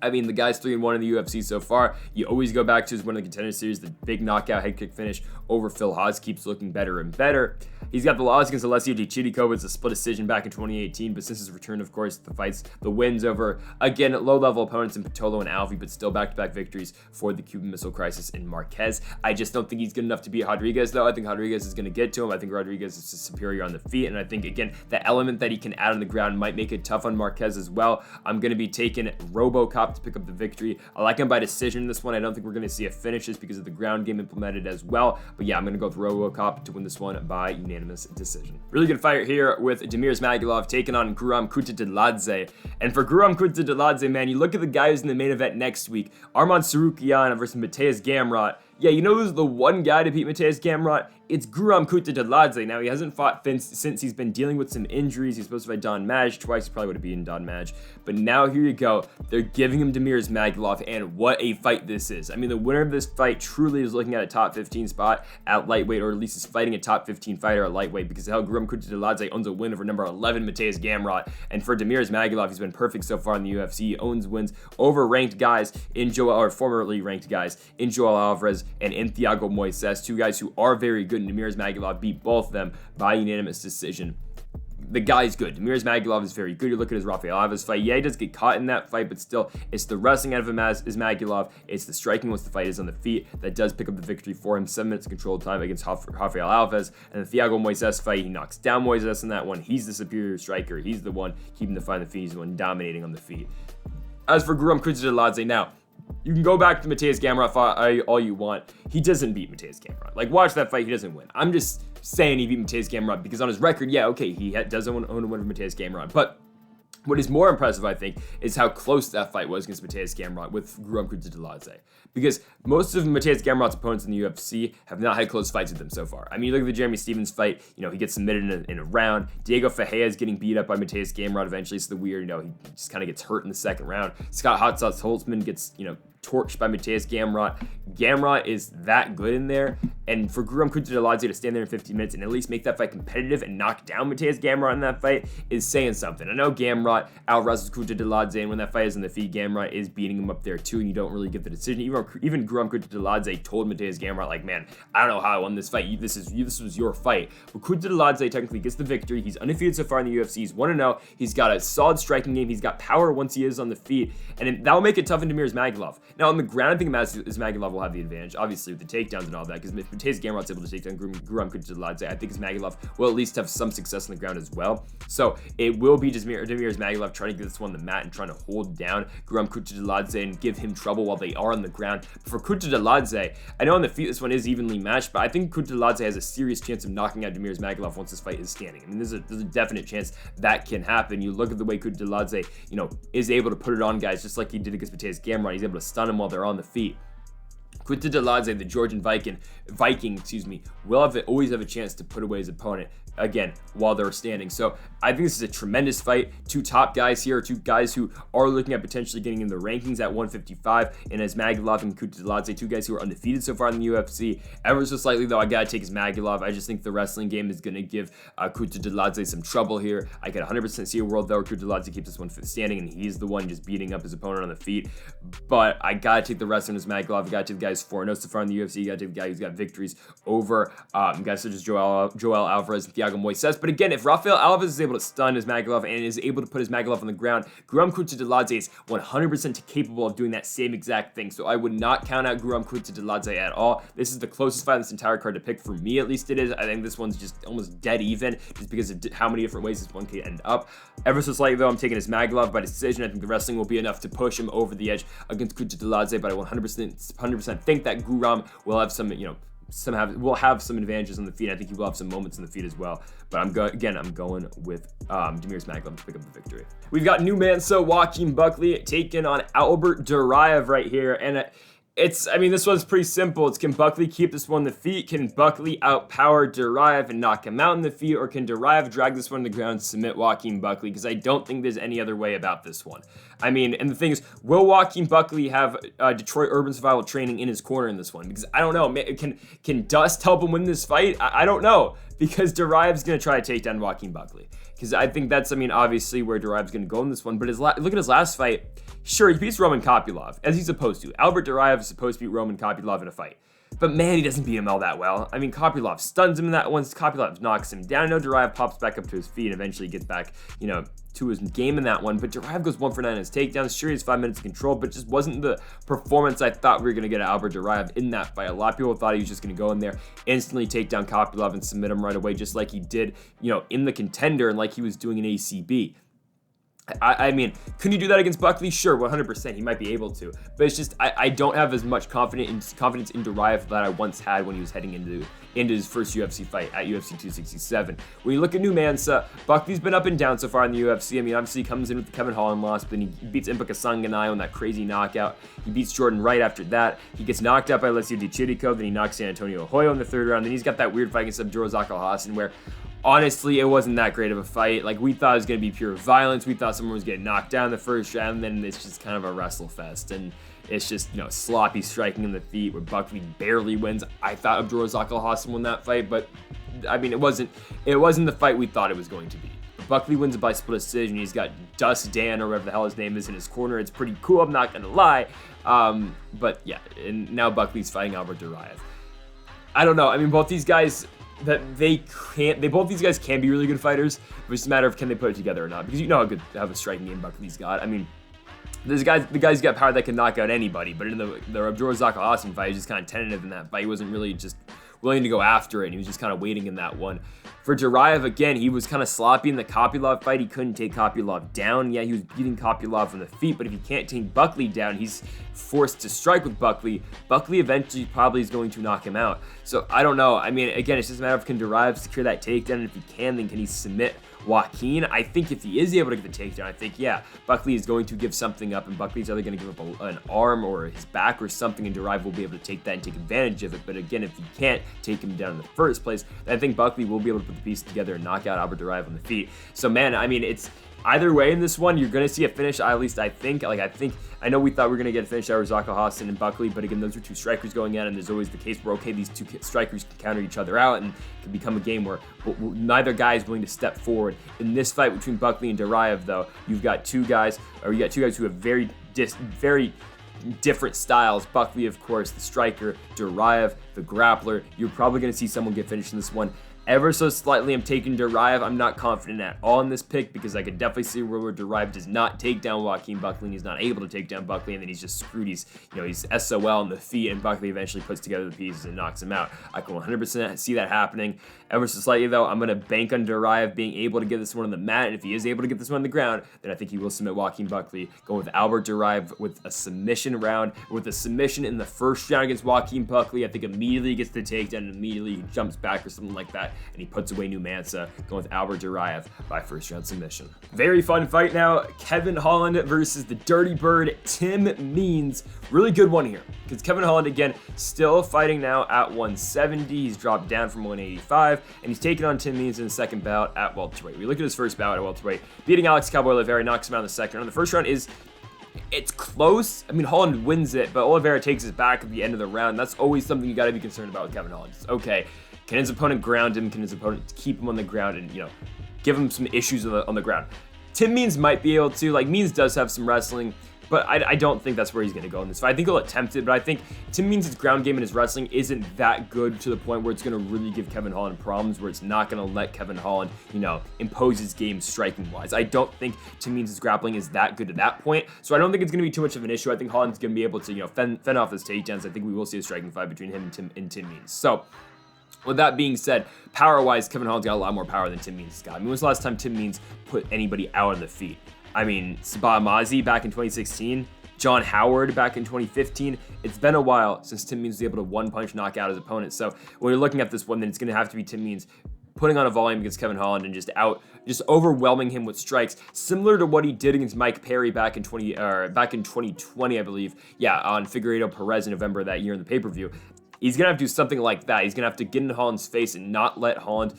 S1: the guy's 3-1 in the UFC so far. You always go back to his one of the Contender Series, the big knockout head kick finish over Phil Hawes keeps looking better and better. He's got the loss against Alessio Di Chirico. It's a split decision back in 2018, but since his return, of course, the wins over, again, low-level opponents in Pitolo and Alvey, but still back-to-back victories for the Cuban Missile Crisis in Marquez. I just don't think he's good enough to beat Rodrigues, though. I think Rodrigues is going to get to him. I think Rodrigues is superior on the feet, and I think, again, the element that he can add on the ground might make it tough on Marquez as well. I'm going to be taking RoboCop to pick up the victory. I like him by decision in this one. I don't think we're going to see a finish just because of the ground game implemented as well, but yeah, I'm going to go with RoboCop to win this one by unanimous decision. Really good fight here with Damir Ismagulov taking on Guram Kutateladze. And for Guram Kutateladze, man, you look at the guys in the main event next week, Arman Tsarukyan versus Mateusz Gamrot. Yeah, who's the one guy to beat Mateusz Gamrot? it's Kutateladze. Now, he hasn't fought since he's been dealing with some injuries. He's supposed to fight Don Madge twice. He probably would have beaten Don Madge. But now, here you go. They're giving him Damir Ismagulov, and what a fight this is. I mean, the winner of this fight truly is looking at a top 15 spot at lightweight, or at least is fighting a top 15 fighter at lightweight, because hell, Kutateladze owns a win over number 11, Mateusz Gamrot. And for Damir Ismagulov, he's been perfect so far in the UFC. He owns wins over ranked guys or formerly ranked guys in Joel Alvarez and in Thiago Moises, two guys who are very good, and Damir Ismagulov beat both of them by unanimous decision. The guy's good. Damir Ismagulov is very good. You look at his Rafael Alves fight. Yeah, he does get caught in that fight, but still, it's the wrestling out of him as Ismagulov. It's the striking once the fight is on the feet that does pick up the victory for him. 7 minutes of controlled time against Rafael Alves. And the Thiago Moises fight, he knocks down Moises in that one. He's the superior striker. He's the one keeping the fight on the feet. He's the one dominating on the feet. As for Kutateladze, now, you can go back to Mateusz Gamrot fight all you want. He doesn't beat Mateusz Gamrot. Like, watch that fight. He doesn't win. I'm just saying he beat Mateusz Gamrot because on his record, yeah, okay, he doesn't own a win over Mateusz Gamrot. But what is more impressive, I think, is how close that fight was against Mateusz Gamrot with Kutateladze. Because most of Mateusz Gamrot's opponents in the UFC have not had close fights with him so far. I mean, you look at the Jeremy Stephens fight, he gets submitted in a round. Diego Ferreira is getting beat up by Mateusz Gamrot eventually. It's the weird, he just kind of gets hurt in the second round. Scott Hot Sauce Holtzman gets, torched by Mateusz Gamrot. Gamrot is that good in there, and for Kutateladze to stand there in 15 minutes and at least make that fight competitive and knock down Mateusz Gamrot in that fight is saying something. I know Gamrot out-wrestles Kutateladze, and when that fight is in the feet, Gamrot is beating him up there too, and you don't really get the decision. Even Kutateladze told Mateusz Gamrot, like, man, I don't know how I won this fight. This was your fight. But Kutateladze technically gets the victory. He's undefeated so far in the UFC. He's 1-0. He's got a solid striking game. He's got power once he is on the feet, and that'll make it tough in Damir Ismagulov. Now, on the ground, I think Ismagulov will have the advantage, obviously, with the takedowns and all that, because if Mateusz Gamrot's able to take down Kutateladze, I think Ismagulov will at least have some success on the ground as well. So it will be Damir Ismagulov trying to get this one on the mat and trying to hold down Kutateladze and give him trouble while they are on the ground. But for Kutateladze, I know on the feet this one is evenly matched, but I think Kutateladze has a serious chance of knocking out Damir Ismagulov once this fight is standing. I mean, there's a definite chance that can happen. You look at the way Kutateladze, is able to put it on guys just like he did against Mateusz Gamrot. He's able to stun him while they're on the feet. Kutateladze, the Georgian Viking, will always have a chance to put away his opponent, again, while they're standing. So I think this is a tremendous fight. Two top guys here, two guys who are looking at potentially getting in the rankings at 155, and Ismagulov and Kutateladze, two guys who are undefeated so far in the UFC. Ever so slightly, though, I gotta take Ismagulov. I just think the wrestling game is gonna give Kutateladze some trouble here. I can 100% see a world, though, where Kutateladze keeps this one standing, and he's the one just beating up his opponent on the feet. But I gotta take the wrestling Ismagulov. I gotta take the guys 4-0 so far in the UFC. You gotta take the guy who's got victories over guys such as Joel Alvarez and Thiago Moises. But again, if Rafael Alves is able to stun Ismagulov and is able to put Ismagulov on the ground, Kutateladze is 100% capable of doing that same exact thing. So I would not count out Kutateladze at all. This is the closest fight in this entire card to pick. For me, at least it is. I think this one's just almost dead even, just because of how many different ways this one can end up. Ever so slightly, though, I'm taking Ismagulov by decision. I think the wrestling will be enough to push him over the edge against Kutateladze, but I 100% think that Guram will have some, will have some advantages on the feet. I think he will have some moments on the feet as well. But I'm going with Damir Ismagulov to pick up the victory. We've got new man, so Joaquin Buckley taking on Albert Duraev right here, and this one's pretty simple. Can Buckley keep this one on the feet? Can Buckley outpower Duraev and knock him out in the feet? Or can Duraev drag this one to the ground and submit Joaquin Buckley? Because I don't think there's any other way about this one. And the thing is, will Joaquin Buckley have Detroit Urban Survival training in his corner in this one? Because I don't know. Can Dust help him win this fight? I don't know. Because Duraev's going to try to take down Joaquin Buckley. Because I think that's, obviously where Duraev's going to go in this one. But look at his last fight. Sure, he beats Roman Kopylov, as he's supposed to. Albert Duraev is supposed to beat Roman Kopylov in a fight. But man, he doesn't beat him all that well. Kopylov stuns him in that once. Kopylov knocks him down. I know Duraev pops back up to his feet and eventually gets back, to his game in that one. But Duraev goes 1 for 9 in his takedowns. Sure, he has 5 minutes of control, but it just wasn't the performance I thought we were going to get at Albert Duraev in that fight. A lot of people thought he was just going to go in there, instantly take down Kopylov and submit him right away, just like he did, in the Contender and like he was doing in ACB. I mean, can you do that against Buckley? Sure, 100%. He might be able to. But it's just, I don't have as much confidence in Duraev that I once had when he was heading into his first UFC fight at UFC 267. When you look at Numansa, Buckley's been up and down so far in the UFC. I mean, obviously he comes in with the Kevin Holland loss, but then he beats Impa Kasanganay on that crazy knockout. He beats Jordan Wright after that. He gets knocked out by Alessio Di Chirico, then he knocks San Antonio Hoyo in the third round. Then he's got that weird fight against Abdul Razak Al-Hassan where honestly, it wasn't that great of a fight. Like, we thought it was going to be pure violence. We thought someone was getting knocked down in the first round, and then it's just kind of a wrestle fest. And it's just, sloppy striking in the feet where Buckley barely wins. I thought Abdul Razak Al-Hassan won that fight, but, I mean, it wasn't the fight we thought it was going to be. Buckley wins it by split decision. He's got Dust Dan, or whatever the hell his name is, in his corner. It's pretty cool, I'm not going to lie. But, yeah, and now Buckley's fighting Albert Duraev. I don't know. I mean, both these guys both these guys can be really good fighters, but it's just a matter of can they put it together or not, because you know how a striking game Buckley's got. I mean, the guy's got power that can knock out anybody, but in the Abdul Razak Al-Hassan fight, he's just kind of tentative in that fight. He wasn't really just willing to go after it, and he was just kind of waiting in that one. For Duraev, again, he was kind of sloppy in the Kopylov fight. He couldn't take Kopylov down. Yeah, he was beating Kopylov on the feet, but if he can't take Buckley down, he's forced to strike with Buckley. Buckley eventually probably is going to knock him out. So, I don't know. I mean, again, it's just a matter of can Duraev secure that takedown, and if he can, then can he submit Joaquin? I think if he is able to get the takedown, I think, yeah, Buckley is going to give something up, and Buckley's either going to give up an arm or his back or something, and Duraev will be able to take that and take advantage of it. But again, if he can't take him down in the first place, then I think Buckley will be able to put the pieces together and knock out Albert Duraev on the feet. So, man, I mean, it's either way in this one, you're going to see a finish, at least I think. I know we thought we were going to get a finish out of Razak Al-Hassan and Buckley, but again, those are two strikers going at it, and there's always the case where, okay, these two strikers can counter each other out, and it can become a game where neither guy is willing to step forward. In this fight between Buckley and Duraev, though, you got two guys who have very different styles. Buckley, of course, the striker. Duraev, the grappler. You're probably going to see someone get finished in this one. Ever so slightly, I'm taking Duraev. I'm not confident at all in this pick because I could definitely see where Duraev does not take down Joaquin Buckley, and he's not able to take down Buckley, and then he's just screwed. He's SOL on the feet, and Buckley eventually puts together the pieces and knocks him out. I can 100% see that happening. Ever so slightly, though, I'm going to bank on Duraev being able to get this one on the mat, and if he is able to get this one on the ground, then I think he will submit Joaquin Buckley. Going with Albert Duraev with a submission round, with a submission in the first round against Joaquin Buckley. I think immediately gets the takedown and immediately he jumps back or something like that, and he puts away Numansa, going with Albert Duraev by first round submission. Very fun fight now. Kevin Holland versus the Dirty Bird, Tim Means. Really good one here, because Kevin Holland, again, still fighting now at 170. He's dropped down from 185, and he's taking on Tim Means in the second bout at welterweight. We look at his first bout at welterweight, beating Alex Cowboy Oliveira, knocks him out in the second round. The first round it's close. I mean, Holland wins it, but Oliveira takes his back at the end of the round. That's always something you got to be concerned about with Kevin Holland. It's okay, can his opponent ground him? Can his opponent keep him on the ground and, give him some issues on the ground? Tim Means might be able to. Means does have some wrestling, but I don't think that's where he's going to go in this fight. I think he'll attempt it, but I think Tim Means' ground game and his wrestling isn't that good to the point where it's going to really give Kevin Holland problems, where it's not going to let Kevin Holland, impose his game striking-wise. I don't think Tim Means' grappling is that good at that point, so I don't think it's going to be too much of an issue. I think Holland's going to be able to, fend off his takedowns. I think we will see a striking fight between him and Tim Means. So, with that being said, power-wise, Kevin Holland's got a lot more power than Tim Means has got. I mean, when was the last time Tim Means put anybody out on the feet? I mean, Sabah Mazi back in 2016, John Howard back in 2015. It's been a while since Tim Means was able to one-punch knock out his opponent. So when you're looking at this one, then it's going to have to be Tim Means putting on a volume against Kevin Holland and just overwhelming him with strikes, similar to what he did against Mike Perry back in 2020, I believe. Yeah, on Figueiredo Perez in November of that year in the pay-per-view. He's going to have to do something like that. He's going to have to get in Holland's face and not let Holland,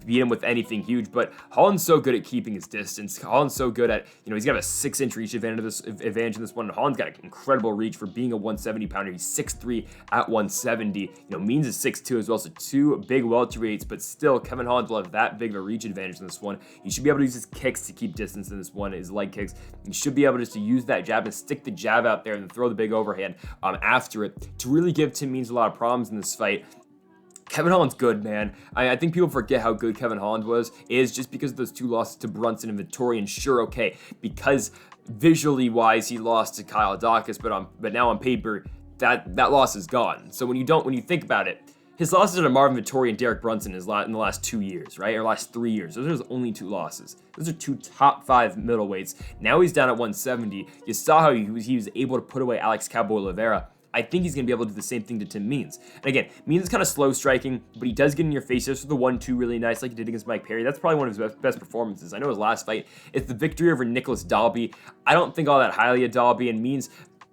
S1: beat him with anything huge. But Holland's so good at keeping his distance. Holland's so good at, he's got a 6-inch reach advantage in this one. And Holland's got an incredible reach for being a 170-pounder. He's 6'3" at 170. Means is 6'2" as well, so two big welterweights, but still, Kevin Holland will have that big of a reach advantage in this one. He should be able to use his kicks to keep distance in this one, his leg kicks. He should be able just to use that jab and stick the jab out there and throw the big overhand after it to really give Tim Means a lot of problems in this fight. Kevin Holland's good, man. I think people forget how good Kevin Holland is just because of those two losses to Brunson and Vettori. And sure, okay, because visually wise he lost to Kyle Daukaus, but now on paper that loss is gone. So when you think about it, His losses are to Marvin Vettori and Derek Brunson in the last 2 years, right? Or last 3 years. Those are his only 2 losses. Those are 2 top 5 middleweights. Now he's down at 170. You saw how he was able to put away Alex Cowboy Oliveira. I think he's going to be able to do the same thing to Tim Means. And again, Means is kind of slow striking, but he does get in your face just with the 1-2 really nice like he did against Mike Perry. That's probably one of his best performances. I know his last fight is the victory over Nicholas Dalby. I don't think all that highly of Dalby, and Means,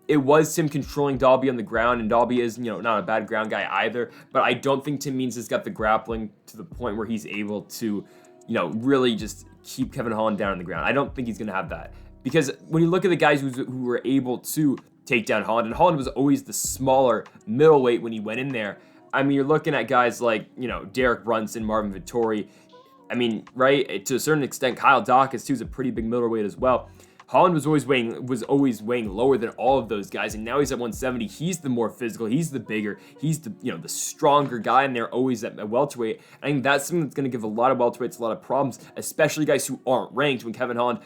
S1: it was Tim controlling Dalby on the ground, and Dalby is, not a bad ground guy either, but I don't think Tim Means has got the grappling to the point where he's able to, really just keep Kevin Holland down on the ground. I don't think he's going to have that. Because when you look at the guys who were able to take down Holland, and Holland was always the smaller middleweight when he went in there. I mean, you're looking at guys like, Derek Brunson, Marvin Vettori. I mean, right, to a certain extent, Kyle Daukaus, too, is a pretty big middleweight as well. Holland was always weighing lower than all of those guys, and now he's at 170. He's the more physical, he's the bigger, he's the the stronger guy, and they're always at welterweight. I think that's something that's going to give a lot of welterweights a lot of problems, especially guys who aren't ranked. When Kevin Holland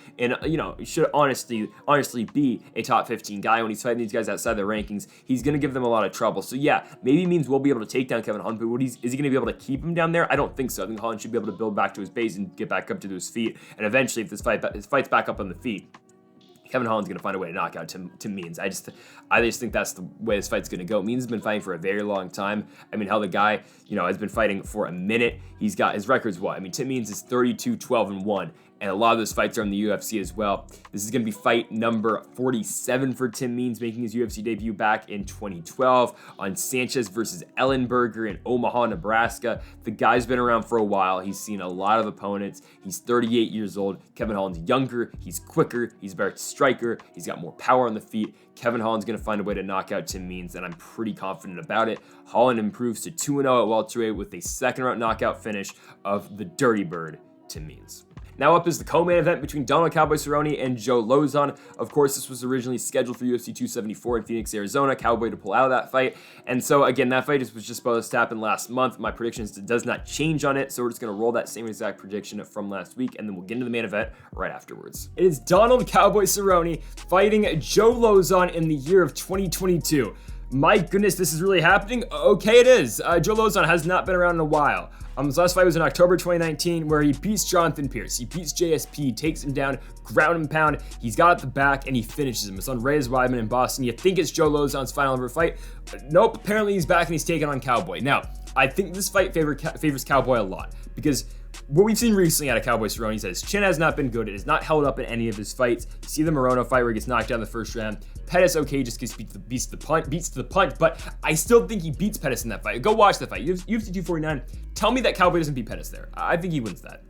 S1: should honestly be a top 15 guy when he's fighting these guys outside their rankings, he's going to give them a lot of trouble. So yeah, maybe Means will be able to take down Kevin Holland, but is he going to be able to keep him down there? I don't think so. I think Holland should be able to build back to his base and get back up to his feet, and eventually, if this fight's back up on the feet, Kevin Holland's going to find a way to knock out Tim Means. I just think that's the way this fight's going to go. Means has been fighting for a very long time. I mean, hell, the guy, has been fighting for a minute. He's got his records, what? I mean, Tim Means is 32-12-1. And a lot of those fights are in the UFC as well. This is going to be fight number 47 for Tim Means, making his UFC debut back in 2012 on Sanchez versus Ellenberger in Omaha, Nebraska. The guy's been around for a while. He's seen a lot of opponents. He's 38 years old. Kevin Holland's younger. He's quicker. He's a better striker. He's got more power on the feet. Kevin Holland's going to find a way to knock out Tim Means, and I'm pretty confident about it. Holland improves to 2-0 at welterweight with a second-round knockout finish of the Dirty Bird, Tim Means. Now up is the co-main event between Donald Cowboy Cerrone and Joe Lauzon. Of course, this was originally scheduled for UFC 274 in Phoenix, Arizona. Cowboy to pull out of that fight. And so, again, that fight was just supposed to happen last month. My predictions does not change on it, so we're just going to roll that same exact prediction from last week, and then we'll get into the main event right afterwards. It is Donald Cowboy Cerrone fighting Joe Lauzon in the year of 2022. My goodness, this is really happening? Okay, it is. Joe Lauzon has not been around in a while. His last fight was in October 2019, where he beats Jonathan Pierce. He beats JSP, takes him down, ground and pound. He's got at the back, and he finishes him. It's on Reyes Weidman in Boston. You think it's Joe Lauzon's final ever fight? Nope. Apparently, he's back, and he's taking on Cowboy. Now, I think this fight favors Cowboy a lot, because what we've seen recently out of Cowboy Cerrone is that his chin has not been good. It has not held up in any of his fights. You see the Morono fight where he gets knocked down in the first round. Pettis, okay, just gets beats to the punch, but I still think he beats Pettis in that fight. Go watch that fight. UFC 249. Tell me that Cowboy doesn't beat Pettis there. I think he wins that.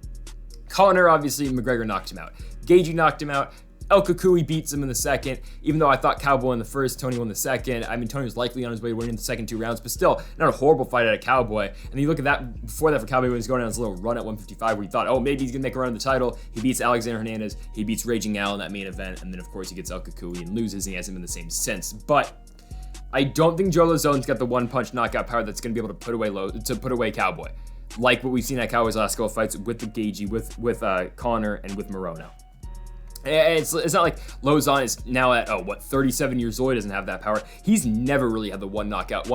S1: Connor, obviously, McGregor knocked him out. Gaethje knocked him out. El Kukui beats him in the second, even though I thought Cowboy in the first, Tony won the second. I mean, Tony was likely on his way to winning the second 2 rounds, but still, not a horrible fight out of Cowboy. And you look at that, before that for Cowboy, when he was going on his little run at 155, where he thought, oh, maybe he's going to make a run of the title. He beats Alexander Hernandez, he beats Raging Al in that main event, and then, of course, he gets El Kukui and loses, and he hasn't been the same since. But I don't think Joe Lauzon's got the one-punch knockout power that's going to be able to put away Cowboy, like what we've seen at Cowboy's last couple of fights with the Gaethje, with Connor, and with Morono. It's not like Lauzon is now at 37 years old. He doesn't have that power. He's never really had the one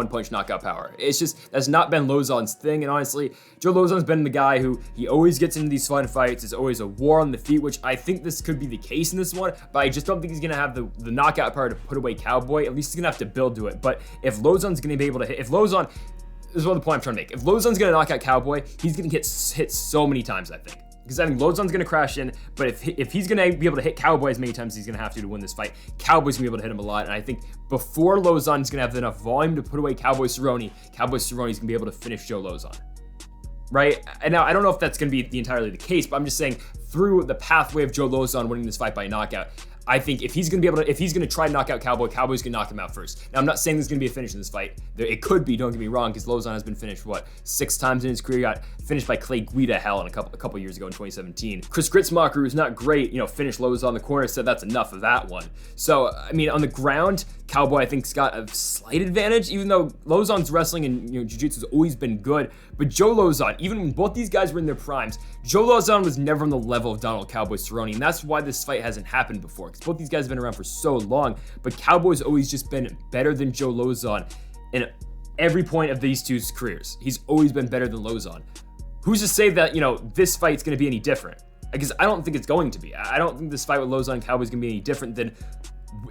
S1: punch knockout power. It's just that's not been Lauzon's thing. And honestly, Joe Lauzon's been the guy who he always gets into these fun fights. It's always a war on the feet, which I think this could be the case in this one. But I just don't think he's gonna have the knockout power to put away Cowboy. At least he's gonna have to build to it. But if Lauzon's gonna be able to hit, this is one of the point I'm trying to make. If Lauzon's gonna knock out Cowboy, he's gonna get hit so many times, I think. Because I think Lauzon's going to crash in, but if he's going to be able to hit Cowboy as many times as he's going to have to win this fight, Cowboy's going to be able to hit him a lot. And I think before Lauzon's going to have enough volume to put away Cowboy Cerrone's going to be able to finish Joe Lauzon. Right? And now, I don't know if that's going to be entirely the case, but I'm just saying through the pathway of Joe Lauzon winning this fight by knockout, I think if he's going to try to knock out Cowboy, Cowboy's going to knock him out first. Now, I'm not saying there's going to be a finish in this fight. It could be, don't get me wrong, because Lauzon has been finished, 6 times in his career. He got finished by Clay Guida a couple years ago in 2017. Chris Gritzmacher, who's not great, finished Lauzon on the corner, said that's enough of that one. So, I mean, on the ground, Cowboy, I think, has got a slight advantage, even though Lauzon's wrestling and jiu-jitsu has always been good. But Joe Lauzon, even when both these guys were in their primes, Joe Lauzon was never on the level of Donald Cowboy Cerrone, and that's why this fight hasn't happened before, because both these guys have been around for so long, but Cowboy's always just been better than Joe Lauzon in every point of these two's careers. He's always been better than Lauzon. Who's to say that, this fight's going to be any different? Because I don't think it's going to be. I don't think this fight with Lauzon and Cowboy is going to be any different than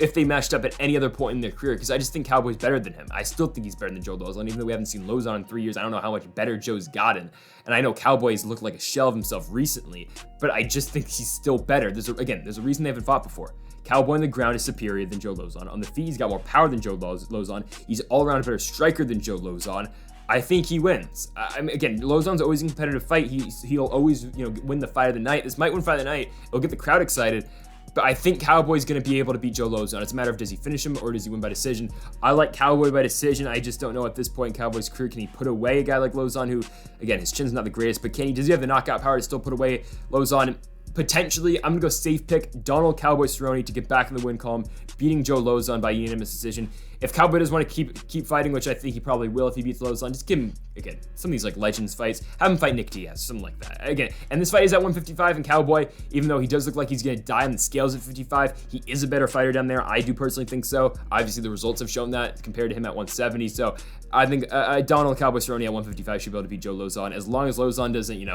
S1: if they matched up at any other point in their career, because I just think Cowboy's better than him. I still think he's better than Joe Lauzon, even though we haven't seen Lauzon in 3 years. I don't know how much better Joe's gotten. And I know Cowboy's looked like a shell of himself recently, but I just think he's still better. There's a reason they haven't fought before. Cowboy on the ground is superior than Joe Lauzon. On the feet, he's got more power than Joe Lauzon. He's all around a better striker than Joe Lauzon. I think he wins. Again, Lauzon's always in a competitive fight. He'll always, win the fight of the night. This might win fight of the night. It'll get the crowd excited. But I think Cowboy's going to be able to beat Joe Lauzon. It's a matter of, does he finish him or does he win by decision? I like Cowboy by decision. I just don't know at this point in Cowboy's career, can he put away a guy like Lauzon, who, again, his chin's not the greatest, but does he have the knockout power to still put away Lauzon? Potentially, I'm going to go safe pick Donald Cowboy Cerrone to get back in the win column, beating Joe Lauzon by unanimous decision. If Cowboy does want to keep fighting, which I think he probably will if he beats Lauzon, just give him, again, some of these Legends fights. Have him fight Nick Diaz, something like that. Again, and this fight is at 155, and Cowboy, even though he does look like he's going to die on the scales at 55, he is a better fighter down there. I do personally think so. Obviously, the results have shown that compared to him at 170. So I think Donald Cowboy Cerrone at 155 should be able to beat Joe Lauzon, as long as Lauzon doesn't,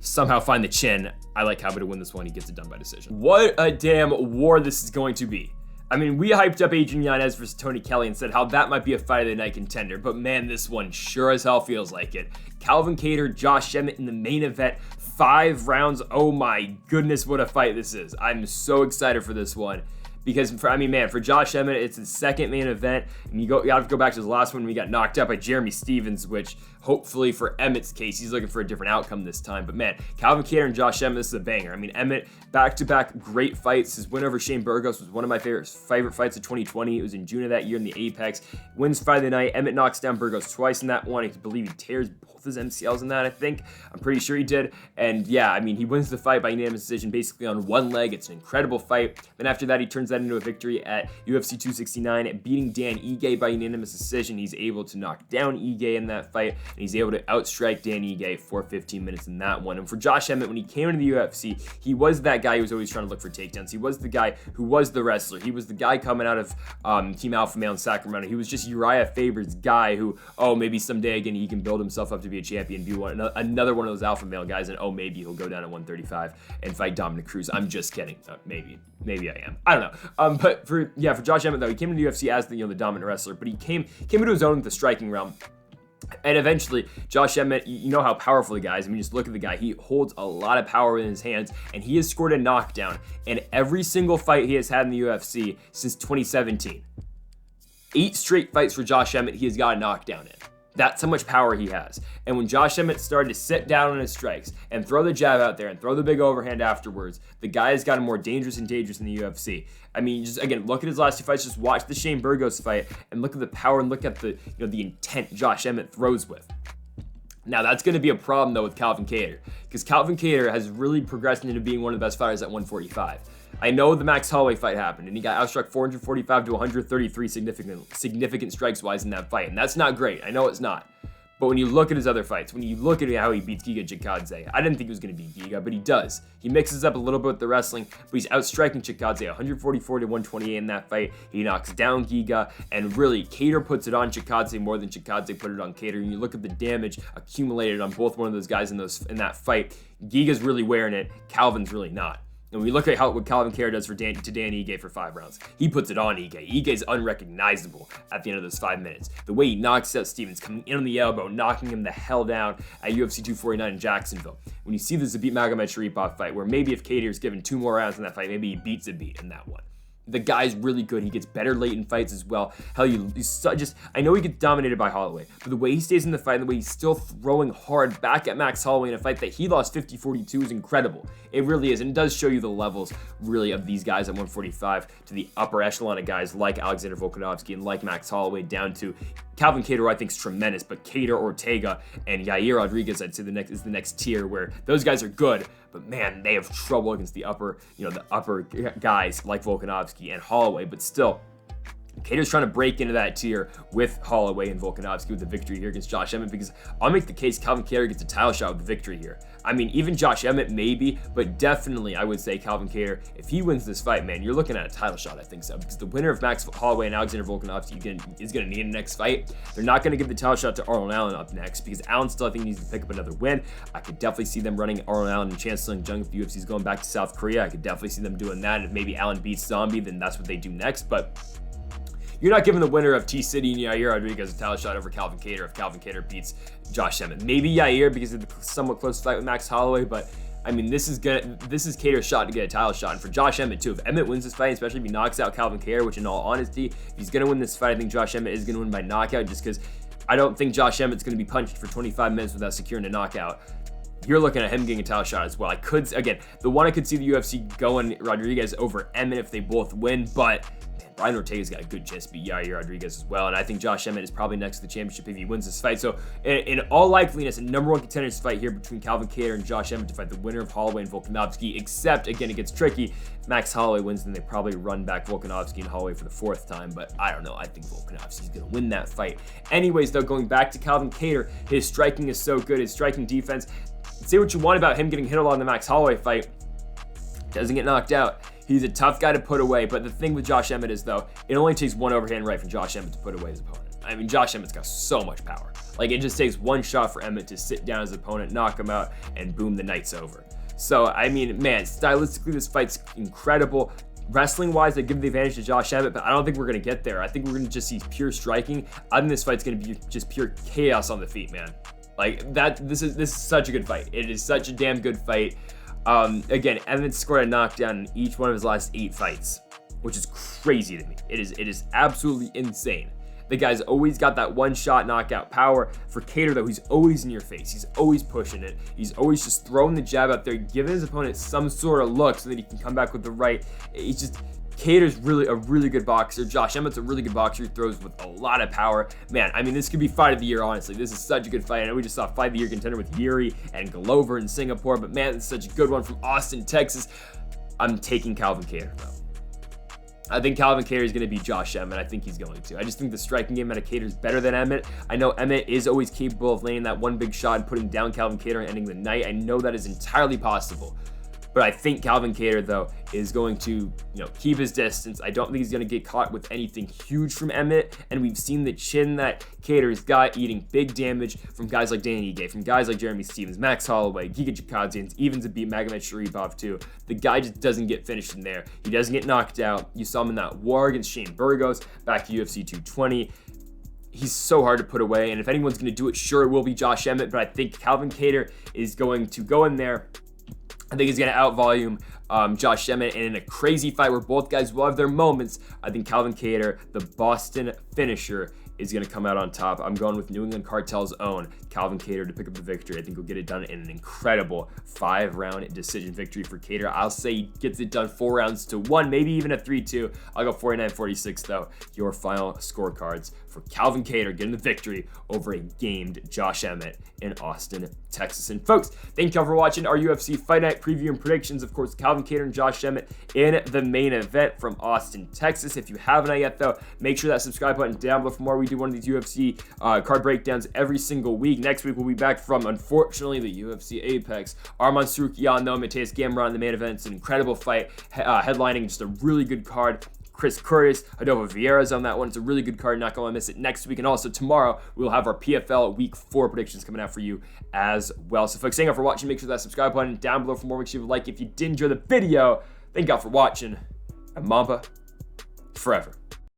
S1: somehow find the chin. I like Cowboy to win this one. He gets it done by decision. What a damn war this is going to be. We hyped up Adrian Yanez versus Tony Kelley and said how that might be a fight of the night contender, but man, this one sure as hell feels like it. Calvin Kattar, Josh Emmett in the main event, 5 rounds. Oh my goodness, what a fight this is. I'm so excited for this one. Because for Josh Emmett, it's his second main event, and you have to go back to his last one when he got knocked out by Jeremy Stephens, which hopefully for Emmett's case, he's looking for a different outcome this time. But man, Calvin Kattar and Josh Emmett, this is a banger. Emmett, back-to-back great fights. His win over Shane Burgos was one of my favorite fights of 2020. It was in June of that year in the Apex. Wins fight of the night. Emmett knocks down Burgos twice in that one. I believe he tears both his MCLs in that, I think. I'm pretty sure he did. And yeah, he wins the fight by unanimous decision, basically on one leg. It's an incredible fight. Then after that, he turns that into a victory at UFC 269, beating Dan Ige by unanimous decision. He's able to knock down Ige in that fight, and he's able to outstrike Dan Ige for 15 minutes in that one. And for Josh Emmett, when he came into the UFC, he was that guy who was always trying to look for takedowns. He was the guy who was the wrestler. He was the guy coming out of Team Alpha Male in Sacramento. He was just Uriah Faber's guy who, maybe someday again he can build himself up to be a champion, be another one of those Alpha Male guys, and maybe he'll go down at 135 and fight Dominic Cruz. I'm just kidding. Maybe I am. I don't know. But for Josh Emmett though, he came into the UFC as the dominant wrestler, but he came into his own with the striking realm. And eventually, Josh Emmett, you know how powerful the guy is. Just look at the guy. He holds a lot of power in his hands, and he has scored a knockdown in every single fight he has had in the UFC since 2017. 8 straight fights for Josh Emmett, he has got a knockdown in. That's how much power he has. And when Josh Emmett started to sit down on his strikes and throw the jab out there and throw the big overhand afterwards, the guy has gotten more dangerous and dangerous in the UFC. Just again, look at his last 2 fights. Just watch the Shane Burgos fight and look at the power and look at the the intent Josh Emmett throws with. Now that's going to be a problem though with Calvin Kattar, because Calvin Kattar has really progressed into being one of the best fighters at 145. I know the Max Holloway fight happened, and he got outstruck 445 to 133 significant strikes wise in that fight, and that's not great. I know it's not. But when you look at his other fights, when you look at how he beats Giga Chikadze, I didn't think he was going to beat Giga, but he does. He mixes up a little bit with the wrestling, but he's outstriking Chikadze 144 to 128 in that fight. He knocks down Giga, and really, Kattar puts it on Chikadze more than Chikadze put it on Kattar. And you look at the damage accumulated on both one of those guys in that fight. Giga's really wearing it. Calvin's really not. And we look at what Calvin Kattar does to Dan Ige for 5 rounds. He puts it on Ige. Ige's unrecognizable at the end of those 5 minutes. The way he knocks out Stephens, coming in on the elbow, knocking him the hell down at UFC 249 in Jacksonville. When you see the Zabit Magomedsharipov fight, where maybe if Kattar's given 2 more rounds in that fight, maybe he beats Zabit in that one. The guy's really good. He gets better late in fights as well. Hell, I know he gets dominated by Holloway, but the way he stays in the fight and the way he's still throwing hard back at Max Holloway in a fight that he lost 50-42 is incredible. It really is, and it does show you the levels, really, of these guys at 145 to the upper echelon of guys like Alexander Volkanovski and like Max Holloway down to Calvin Kattar, I think, is tremendous, but Kattar, Ortega, and Yair Rodrigues, I'd say is the next tier, where those guys are good, but man, they have trouble against the upper guys like Volkanovski and Holloway. But still, Kattar's trying to break into that tier with Holloway and Volkanovski with the victory here against Josh Emmett, because I'll make the case Calvin Kattar gets a title shot with the victory here. I mean, even Josh Emmett maybe, but definitely I would say Calvin Kattar, if he wins this fight, man, you're looking at a title shot, I think so, because the winner of Max Holloway and Alexander Volkanovski is going to need a next fight. They're not going to give the title shot to Arnold Allen up next, because Allen still, I think, needs to pick up another win. I could definitely see them running Arnold Allen and Chancellor Jung if the UFC's going back to South Korea. I could definitely see them doing that, and if maybe Allen beats Zombie, then that's what they do next, but you're not giving the winner of T-City and Yair Rodrigues a title shot over Calvin Kattar if Calvin Kattar beats Josh Emmett. Maybe Yair because of the somewhat close fight with Max Holloway, but I mean, this is Kattar's shot to get a title shot. And for Josh Emmett too, if Emmett wins this fight, especially if he knocks out Calvin Kattar, which in all honesty, if he's gonna win this fight, I think Josh Emmett is gonna win by knockout, just because I don't think Josh Emmett's gonna be punched for 25 minutes without securing a knockout. You're looking at him getting a title shot as well. I could, again, the one I could see the UFC going Rodrigues over Emmett if they both win, but Brian Ortega's got a good chance to beat Yair Rodrigues as well, and I think Josh Emmett is probably next to the championship if he wins this fight. So in all likeliness, a number one contenders fight here between Calvin Kattar and Josh Emmett to fight the winner of Holloway and Volkanovski, except, again, it gets tricky. If Max Holloway wins, then they probably run back Volkanovski and Holloway for the fourth time, but I don't know. I think Volkanovski's going to win that fight. Anyways, though, going back to Calvin Kattar, his striking is so good. His striking defense, say what you want about him getting hit a lot in the Max Holloway fight, doesn't get knocked out. He's a tough guy to put away, but the thing with Josh Emmett is, though, it only takes one overhand right for Josh Emmett to put away his opponent. I mean, Josh Emmett's got so much power. Like, it just takes one shot for Emmett to sit down his opponent, knock him out, and boom, the night's over. So, I mean, man, stylistically, this fight's incredible. Wrestling-wise, I give the advantage to Josh Emmett, but I don't think we're going to get there. I think we're going to just see pure striking. I think this fight's going to be just pure chaos on the feet, man. Like, this is such a good fight. It is such a damn good fight. Again, Emmett scored a knockdown in each one of his last 8 fights, which is crazy to me. It is absolutely insane. The guy's always got that one-shot knockout power. For Kattar, though, he's always in your face. He's always pushing it. He's always just throwing the jab out there, giving his opponent some sort of look so that he can come back with the right. It's just, Kattar's really a really good boxer. Josh Emmett's a really good boxer. He throws with a lot of power. Man, I mean, this could be fight of the year, honestly. This is such a good fight. I know we just saw fight of the year contender with Yuri and Glover in Singapore, but man, it's such a good one from Austin, Texas. I'm taking Calvin Kattar, though. I think Calvin Kattar is going to beat Josh Emmett. I think he's going to. I just think the striking game out of Kattar is better than Emmett. I know Emmett is always capable of landing that one big shot and putting down Calvin Kattar and ending the night. I know that is entirely possible. But I think Calvin Kattar, though, is going to, keep his distance. I don't think he's going to get caught with anything huge from Emmett. And we've seen the chin that Kattar's got eating big damage from guys like Danny Ige, from guys like Jeremy Stevens, Max Holloway, Giga Chikadze, even to beat Magomed Sharipov, too. The guy just doesn't get finished in there. He doesn't get knocked out. You saw him in that war against Shane Burgos back to UFC 220. He's so hard to put away. And if anyone's going to do it, sure, it will be Josh Emmett. But I think Calvin Kattar is going to go in there. I think he's going to outvolume Josh Emmett, and in a crazy fight where both guys will have their moments, I think Calvin Kattar, the Boston finisher, is going to come out on top. I'm going with New England Cartel's own Calvin Kattar to pick up the victory. I think he'll get it done in an incredible 5-round decision victory for Kattar. I'll say he gets it done 4 rounds to 1, maybe even a 3-2. I'll go 49-46, though. Your final scorecards for Calvin Kattar getting the victory over a gamed Josh Emmett in Austin, Texas. And folks, thank y'all for watching our UFC Fight Night preview and predictions. Of course, Calvin Kattar and Josh Emmett in the main event from Austin, Texas. If you haven't yet, though, make sure that subscribe button down below for more. We do one of these UFC card breakdowns every single week. Next week, we'll be back from, unfortunately, the UFC Apex. Arman Tsarukyan, though, Mateus Gamrot in the main event. It's an incredible fight, headlining just a really good card. Chris Curtis, Adolfo Vieira's on that one. It's a really good card. Not going to miss it next week. And also tomorrow, we'll have our PFL Week 4 predictions coming out for you as well. So folks, thank you for watching. Make sure that subscribe button down below for more. Make sure you like if you did enjoy the video. Thank y'all for watching. And Mamba forever.